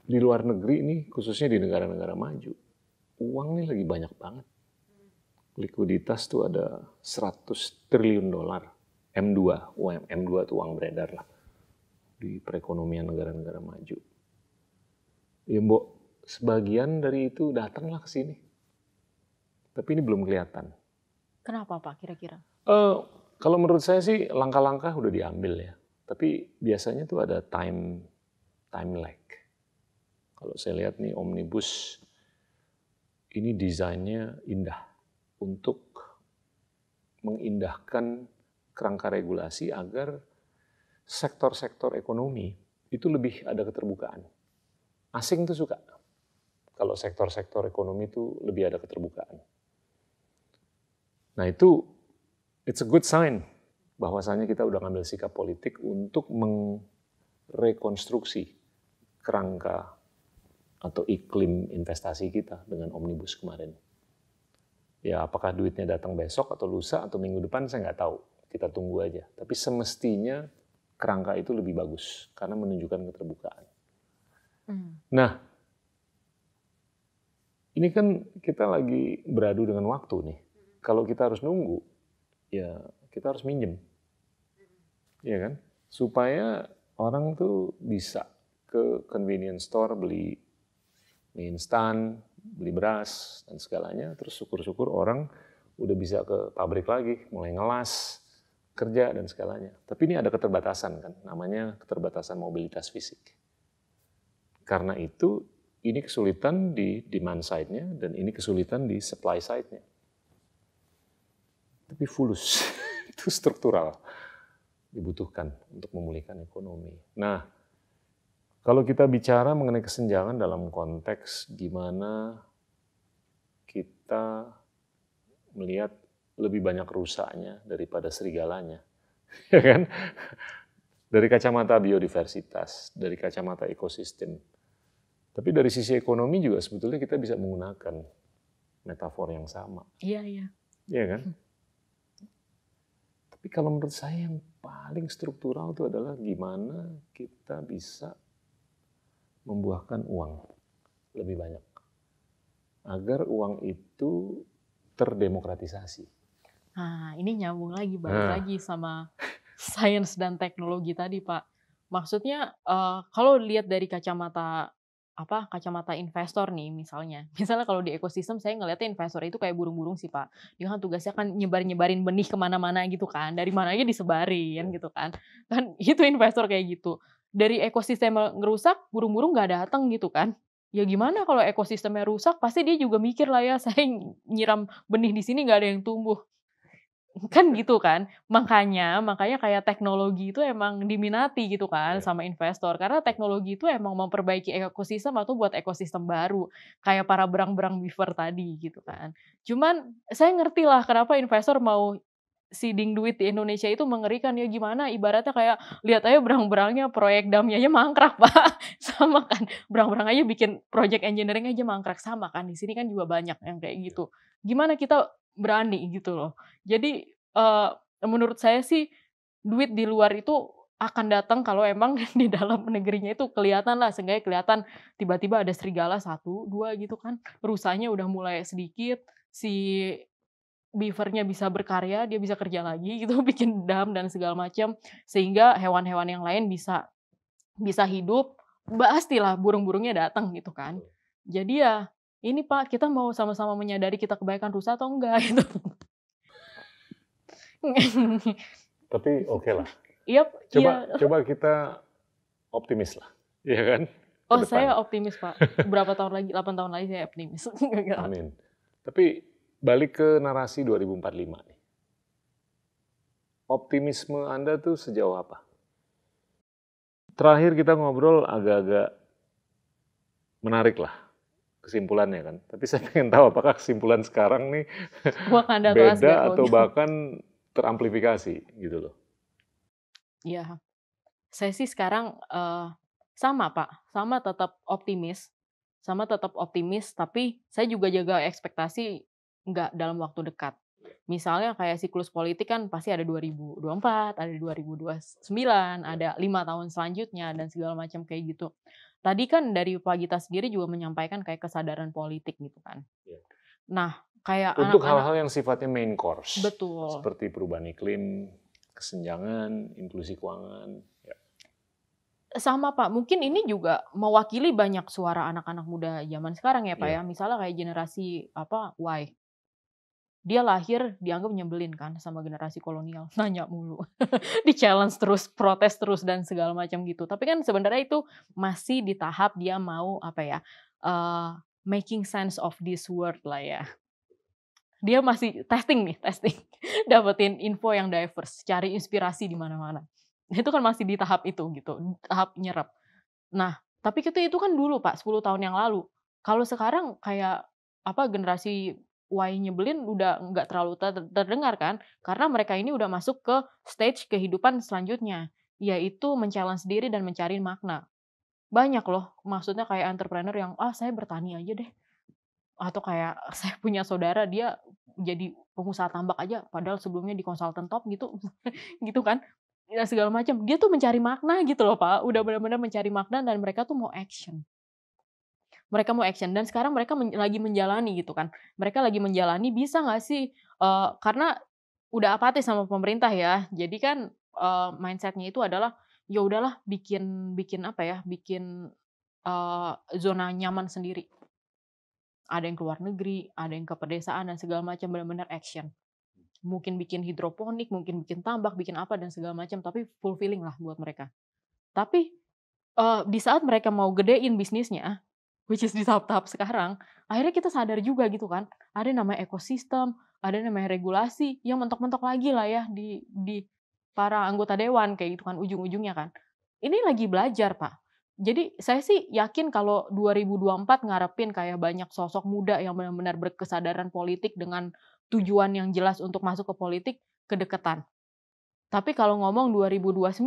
di luar negeri ini, khususnya di negara-negara maju, uang ini lagi banyak banget. Likuiditas tuh ada 100 triliun dolar. M2, M2 itu uang beredar lah di perekonomian negara-negara maju. Ya mbok, sebagian dari itu datanglah ke sini. Tapi ini belum kelihatan. kenapa Pak kira-kira? Kalau menurut saya sih langkah-langkah udah diambil ya. Tapi biasanya tuh ada time lag. Kalau saya lihat nih Omnibus, ini desainnya indah untuk mengindahkan kerangka regulasi agar sektor-sektor ekonomi itu lebih ada keterbukaan. Asing tuh suka kalau sektor-sektor ekonomi itu lebih ada keterbukaan. Nah itu it's a good sign bahwasanya kita udah ngambil sikap politik untuk merekonstruksi kerangka atau iklim investasi kita dengan Omnibus kemarin. Ya apakah duitnya datang besok atau lusa atau minggu depan saya nggak tahu. Kita tunggu aja. Tapi semestinya kerangka itu lebih bagus karena menunjukkan keterbukaan. Nah, ini kan kita lagi beradu dengan waktu nih. Kalau kita harus nunggu, ya kita harus minjem. Ya kan? Supaya orang tuh bisa ke convenience store beli mie instan, beli beras, dan segalanya. Terus syukur-syukur orang udah bisa ke pabrik lagi, mulai ngelas, kerja, dan segalanya. Tapi ini ada keterbatasan kan, namanya keterbatasan mobilitas fisik. Karena itu, ini kesulitan di demand side-nya, dan ini kesulitan di supply side-nya. Tapi fulus, itu struktural, dibutuhkan untuk memulihkan ekonomi. Nah, kalau kita bicara mengenai kesenjangan dalam konteks gimana kita melihat lebih banyak rusaknya daripada serigalanya, ya kan? Dari kacamata biodiversitas, dari kacamata ekosistem. Tapi dari sisi ekonomi juga sebetulnya kita bisa menggunakan metafor yang sama. Iya, iya. Iya kan? Tapi kalau menurut saya yang paling struktural itu adalah gimana kita bisa membuahkan uang lebih banyak. Agar uang itu terdemokratisasi. Nah, ini nyambung lagi, balik lagi sama sains dan teknologi tadi, Pak. Maksudnya, kalau lihat dari kacamata investor nih misalnya. Misalnya kalau di ekosistem saya ngelihatnya investor itu kayak burung-burung sih, Pak. Dia kan tugasnya kan nyebarin benih ke mana-mana gitu kan, dari mana aja disebarin gitu kan. Kan itu investor kayak gitu. Dari ekosistem ngerusak, burung-burung nggak datang gitu kan. Ya gimana kalau ekosistemnya rusak, pasti dia juga mikir lah ya, saya nyiram benih di sini nggak ada yang tumbuh. Kan gitu kan. Makanya kayak teknologi itu emang diminati gitu kan Iya. sama investor, karena teknologi itu emang memperbaiki ekosistem atau buat ekosistem baru, kayak para berang-berang beaver tadi gitu kan. Cuman saya ngerti lah kenapa investor mau seeding duit di Indonesia itu mengerikan, ya gimana ibaratnya kayak lihat aja berang-berangnya proyek damnya aja mangkrak, Pak. Sama kan, berang-berang aja bikin project engineering aja mangkrak, sama kan di sini kan juga banyak yang kayak gitu. Gimana kita berani gitu loh. Jadi, menurut saya sih duit di luar itu akan datang kalau emang di dalam negerinya itu kelihatan lah, seenggaknya kelihatan tiba-tiba ada serigala satu 2 gitu kan, rusanya udah mulai sedikit, si beaver-nya bisa berkarya, dia bisa kerja lagi gitu, bikin dam dan segala macam, sehingga hewan-hewan yang lain bisa bisa hidup, pastilah burung-burungnya datang gitu kan. Jadi ya, ini Pak, kita mau sama-sama menyadari kita kebaikan rusa atau enggak gitu. Tapi oke lah. Iya iya. Coba kita optimis lah, iya kan? Ke Oh depan. saya optimis Pak, berapa tahun lagi, 8 tahun lagi saya optimis. Amin. Tapi balik ke narasi 2045 nih. Optimisme Anda tuh sejauh apa? Terakhir kita ngobrol agak-agak menarik lah kesimpulannya kan. Tapi saya pengen tahu apakah kesimpulan sekarang nih Wakanda atau Asgard beda kalau atau gitu. bahkan teramplifikasi gitu loh. Iya, saya sih sekarang, sama Pak, sama tetap optimis, tapi saya juga jaga ekspektasi nggak dalam waktu dekat. Misalnya kayak siklus politik kan pasti ada 2024, ada 2029, ada 5 tahun selanjutnya dan segala macam kayak gitu. Tadi kan dari Pak Gita sendiri juga menyampaikan kayak kesadaran politik gitu kan. Iya. Nah, kayak Untuk anak-anak hal-hal yang sifatnya main course, betul. seperti perubahan iklim, kesenjangan, inklusi keuangan. Ya. Sama Pak, mungkin ini juga mewakili banyak suara anak-anak muda zaman sekarang ya Pak ya, Iya. misalnya kayak generasi Y. Dia lahir dianggap nyebelin kan sama generasi kolonial, nanya mulu, di-challenge terus, protes terus dan segala macam gitu. Tapi kan sebenarnya itu masih di tahap dia mau making sense of this world lah ya. Dia masih testing nih, testing, dapetin info yang diverse, cari inspirasi di mana-mana. Itu kan masih di tahap itu gitu, tahap nyerap. Nah, tapi itu kan dulu Pak, 10 tahun yang lalu. Kalau sekarang kayak, generasi Y nyebelin udah nggak terlalu terdengar kan, karena mereka ini udah masuk ke stage kehidupan selanjutnya, yaitu men-challenge diri dan mencari makna. Banyak loh, maksudnya kayak entrepreneur yang, "Ah, saya bertani aja deh." Atau kayak saya punya saudara dia jadi pengusaha tambak aja, padahal sebelumnya di konsultan top gitu, gitu kan. Ya segala macam. Dia tuh mencari makna gitu loh, Pak. Udah benar-benar mencari makna dan mereka tuh mau action. Mereka mau action dan sekarang mereka lagi menjalani gitu kan. Mereka lagi menjalani bisa nggak sih, karena udah apatis sama pemerintah ya. Jadi kan, mindset-nya itu adalah, ya udahlah bikin bikin apa ya, bikin, zona nyaman sendiri. Ada yang ke luar negeri, ada yang ke pedesaan dan segala macam, benar-benar action. Mungkin bikin hidroponik, mungkin bikin tambak, bikin apa dan segala macam, tapi fulfilling lah buat mereka. Tapi, di saat mereka mau gedein bisnisnya, which is di tahap-tahap sekarang, akhirnya kita sadar juga gitu kan, ada yang namanya ekosistem, ada yang namanya regulasi, yang mentok-mentok lagi lah ya di para anggota dewan kayak gitu kan, ujung-ujungnya kan. Ini lagi belajar, Pak. Jadi saya sih yakin kalau 2024 ngarepin kayak banyak sosok muda yang benar-benar berkesadaran politik dengan tujuan yang jelas untuk masuk ke politik, kedekatan. Tapi kalau ngomong 2029,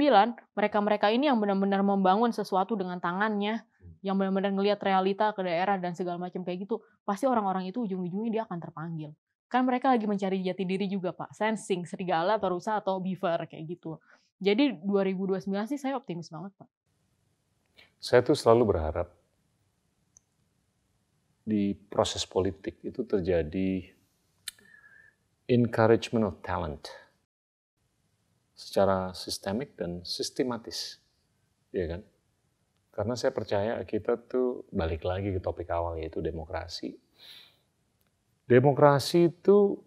mereka-mereka ini yang benar-benar membangun sesuatu dengan tangannya, yang benar-benar ngelihat realita ke daerah dan segala macam kayak gitu, pasti orang-orang itu ujung-ujungnya dia akan terpanggil. Kan mereka lagi mencari jati diri juga, Pak, sensing serigala atau rusa atau beaver kayak gitu. Jadi 2029 sih saya optimis banget, Pak. Saya tuh selalu berharap di proses politik itu terjadi encouragement of talent secara sistemik dan sistematis. ya kan? Karena saya percaya kita tuh balik lagi ke topik awal, yaitu demokrasi. Demokrasi itu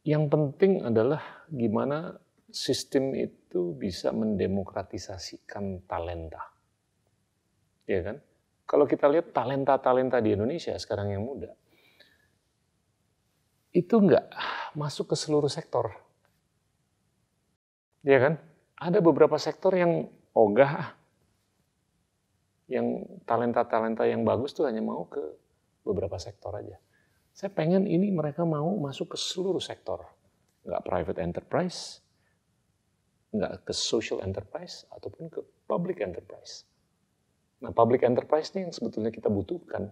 yang penting adalah gimana sistem itu bisa mendemokratisasikan talenta. Ya kan? Kalau kita lihat talenta-talenta di Indonesia sekarang yang muda, itu nggak masuk ke seluruh sektor. Ya kan? Ada beberapa sektor yang ogah, yang talenta-talenta yang bagus tuh hanya mau ke beberapa sektor aja. Saya pengen ini mereka mau masuk ke seluruh sektor. Nggak private enterprise, nggak ke social enterprise, ataupun ke public enterprise. Nah, public enterprise ini yang sebetulnya kita butuhkan.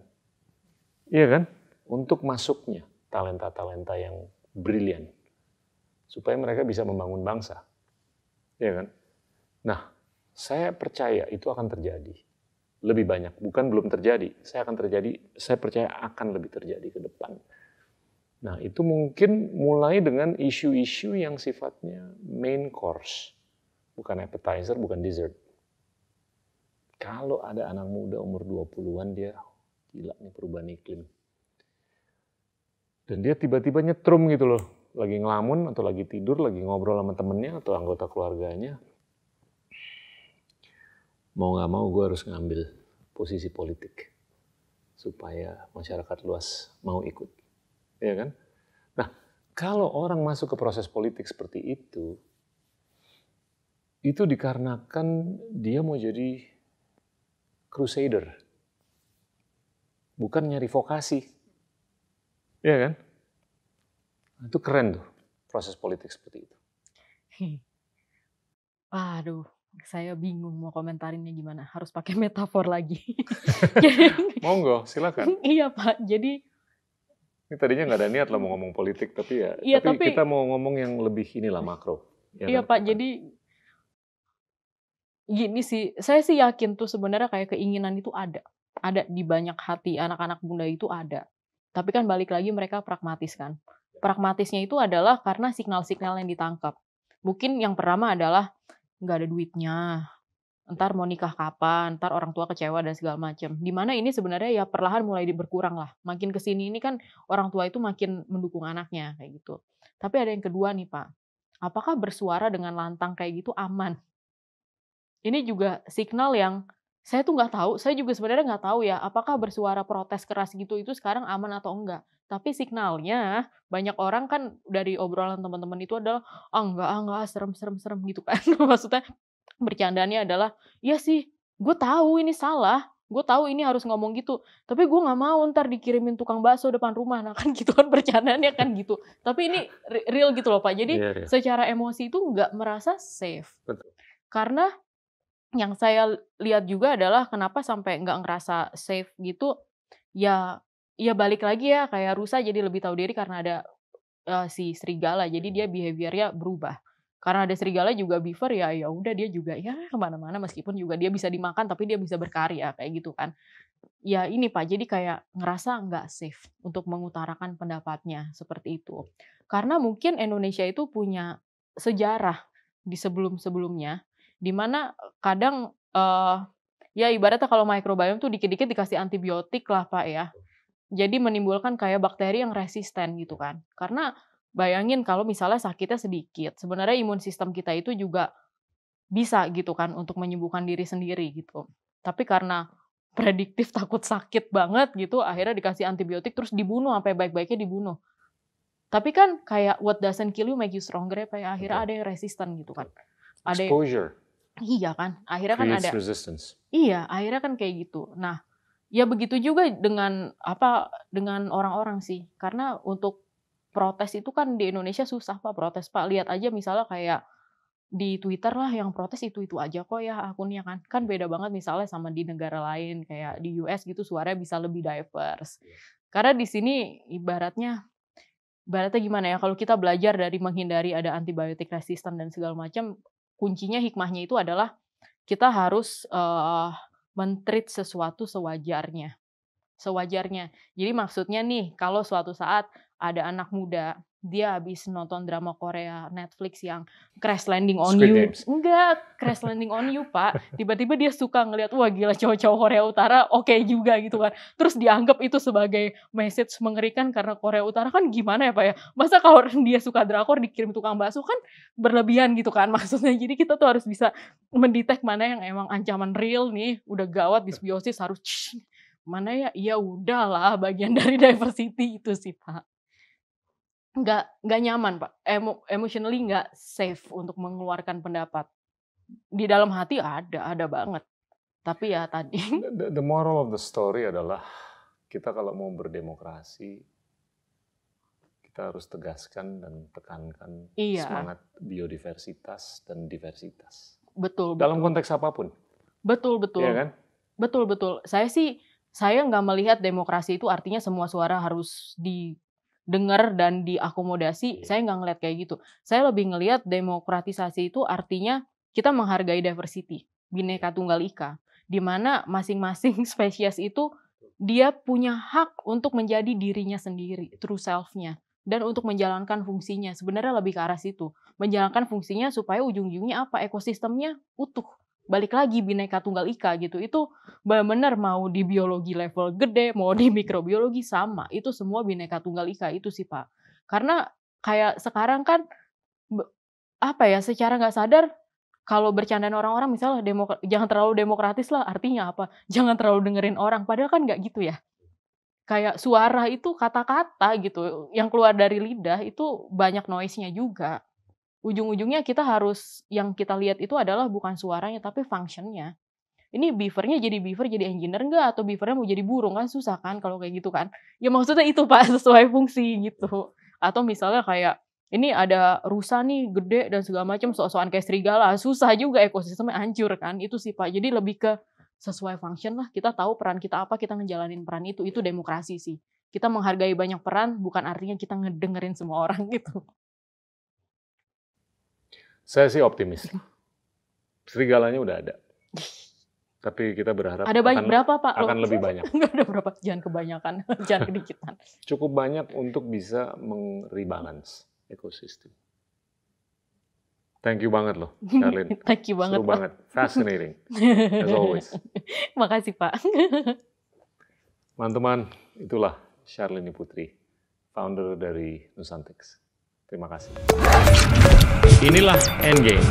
Iya kan? Untuk masuknya talenta-talenta yang brilian. Supaya mereka bisa membangun bangsa. Iya kan? Nah, saya percaya itu akan terjadi. Lebih banyak. Bukan belum terjadi. Saya percaya akan lebih terjadi ke depan. Nah, itu mungkin mulai dengan isu-isu yang sifatnya main course. Bukan appetizer, bukan dessert. Kalau ada anak muda umur 20-an, dia gila nih perubahan iklim. Dan dia tiba-tiba nyetrum gitu loh. Lagi ngelamun atau lagi tidur, lagi ngobrol sama temennya atau anggota keluarganya. Mau gak mau gue harus ngambil posisi politik. Supaya masyarakat luas mau ikut. Ya kan? Nah, kalau orang masuk ke proses politik seperti itu dikarenakan dia mau jadi crusader. Bukan nyari vokasi. Iya kan? Itu keren tuh, proses politik seperti itu. Aduh, saya bingung mau komentarinnya gimana. Harus pakai metafor lagi. Monggo, silakan. Iya Pak, jadi Ini tadinya nggak ada niat lah mau ngomong politik, tapi ya, iya, tapi tapi kita mau ngomong yang lebih inilah makro. Ya iya kan? Pak, jadi gini sih, saya sih yakin tuh sebenarnya kayak keinginan itu ada. Ada di banyak hati anak-anak muda itu ada. Tapi kan balik lagi mereka pragmatis kan. Pragmatisnya itu adalah karena signal-signal yang ditangkap. Mungkin yang pertama adalah nggak ada duitnya, entar mau nikah kapan, entar orang tua kecewa dan segala macam. Di mana ini sebenarnya ya perlahan mulai berkurang lah. Makin ke sini ini kan orang tua itu makin mendukung anaknya kayak gitu. Tapi ada yang kedua nih Pak. Apakah bersuara dengan lantang kayak gitu aman? Ini juga signal yang saya tuh nggak tahu, saya juga sebenarnya nggak tahu ya, apakah bersuara protes keras gitu itu sekarang aman atau enggak. Tapi signalnya banyak orang kan dari obrolan teman-teman itu adalah, ah, enggak, serem serem serem," gitu kan. Maksudnya bercandaannya adalah, "Iya sih, gue tahu ini salah, gue tahu ini harus ngomong gitu, tapi gue nggak mau ntar dikirimin tukang bakso depan rumah." Nah kan gitu kan bercandaannya kan gitu. Tapi ini real gitu loh Pak, jadi Iya, iya. secara emosi itu nggak merasa safe. Betul. Karena yang saya lihat juga adalah kenapa sampai nggak ngerasa safe gitu, ya ya balik lagi ya kayak rusa jadi lebih tahu diri karena ada, si serigala jadi dia behavior-nya berubah. Karena ada serigala juga beaver ya ya udah dia juga ya kemana mana meskipun juga dia bisa dimakan tapi dia bisa berkarya kayak gitu kan. Ya ini Pak, jadi kayak ngerasa nggak safe untuk mengutarakan pendapatnya seperti itu. Karena mungkin Indonesia itu punya sejarah di sebelum-sebelumnya di mana kadang, ya ibaratnya kalau microbiome tuh dikit-dikit dikasih antibiotik lah Pak ya. Jadi menimbulkan kayak bakteri yang resisten gitu kan. Karena bayangin kalau misalnya sakitnya sedikit, sebenarnya imun sistem kita itu juga bisa gitu kan untuk menyembuhkan diri sendiri gitu. Tapi karena prediktif takut sakit banget gitu, akhirnya dikasih antibiotik terus dibunuh, sampai baik-baiknya dibunuh. Tapi kan kayak what doesn't kill you make you stronger ya Pak ya, akhirnya ada yang resisten gitu kan. Ada Exposure iya kan, akhirnya kan creates ada resistance. iya, akhirnya kan kayak gitu. Nah, ya begitu juga dengan dengan orang-orang sih. Karena untuk protes itu kan di Indonesia susah Pak, protes Pak. Lihat aja misalnya kayak di Twitter lah yang protes itu-itu aja kok ya akunnya kan. Kan beda banget misalnya sama di negara lain kayak di US gitu suaranya bisa lebih diverse. Karena di sini ibaratnya gimana ya, kalau kita belajar dari menghindari ada antibiotik resisten dan segala macam, kuncinya hikmahnya itu adalah kita harus, men-treat sesuatu sewajarnya. sewajarnya. Jadi maksudnya nih, kalau suatu saat ada anak muda, dia habis nonton drama Korea Netflix yang Crash Landing on Squid You. Games. Enggak, Crash Landing on You, Pak. Tiba-tiba dia suka ngelihat, wah gila cowok-cowok Korea Utara oke juga gitu kan. Terus dianggap itu sebagai message mengerikan karena Korea Utara kan gimana ya Pak ya. Masa kalau dia suka drakor dikirim tukang bakso kan berlebihan gitu kan maksudnya. Jadi kita tuh harus bisa mendetek mana yang emang ancaman real nih, udah gawat disbiosis harus mana ya udahlah bagian dari diversity itu sih Pak. Nggak nyaman Pak, emotionally nggak safe untuk mengeluarkan pendapat. Di dalam hati ada banget. Tapi ya tadi. The moral of the story adalah kita kalau mau berdemokrasi, kita harus tegaskan dan tekankan semangat biodiversitas dan diversitas. Betul. Dalam konteks apapun. Betul. Iya kan? Betul. Saya nggak melihat demokrasi itu artinya semua suara harus didengar dan diakomodasi. Saya nggak ngelihat kayak gitu. Saya lebih ngelihat demokratisasi itu artinya kita menghargai diversity, Bhinneka Tunggal Ika, di mana masing-masing spesies itu dia punya hak untuk menjadi dirinya sendiri, true self-nya, dan untuk menjalankan fungsinya. Sebenarnya lebih ke arah situ. Menjalankan fungsinya supaya ujung-ujungnya apa? Ekosistemnya utuh. Balik lagi Bhinneka Tunggal Ika gitu. Itu benar-benar mau di biologi level gede, mau di mikrobiologi sama. Itu semua Bhinneka Tunggal Ika itu sih Pak. Karena kayak sekarang kan secara nggak sadar kalau bercandaan orang-orang misalnya jangan terlalu demokratis lah, artinya apa? Jangan terlalu dengerin orang. Padahal kan nggak gitu ya. Kayak suara itu kata-kata gitu, yang keluar dari lidah itu banyak noise-nya juga. Ujung-ujungnya yang kita lihat itu adalah bukan suaranya, tapi function-nya. Ini beaver-nya jadi beaver, jadi engineer enggak? Atau beaver-nya mau jadi burung? Kan susah kan kalau kayak gitu kan. Ya maksudnya itu Pak, sesuai fungsi gitu. Atau misalnya kayak, ini ada rusa nih gede dan segala macam, sok-sokan kayak serigala. Susah juga ekosistemnya hancur kan. Itu sih Pak. Jadi lebih ke sesuai function lah. Kita tahu peran kita apa, kita ngejalanin peran itu. Itu demokrasi sih. Kita menghargai banyak peran, bukan artinya kita ngedengerin semua orang gitu. Saya sih optimis. Serigalanya udah ada. Tapi kita berharap ada berapa Pak? Akan lebih banyak. Nggak ada berapa, jangan kebanyakan, jangan kedikitan. Cukup banyak untuk bisa merebalance ekosistem. Thank you banget loh, Charlene. Thank you banget. Seru banget, fascinating, as always. Makasih Pak. Teman-teman, itulah Charlene Putri, founder dari Nusantics. Terima kasih. Inilah Endgame.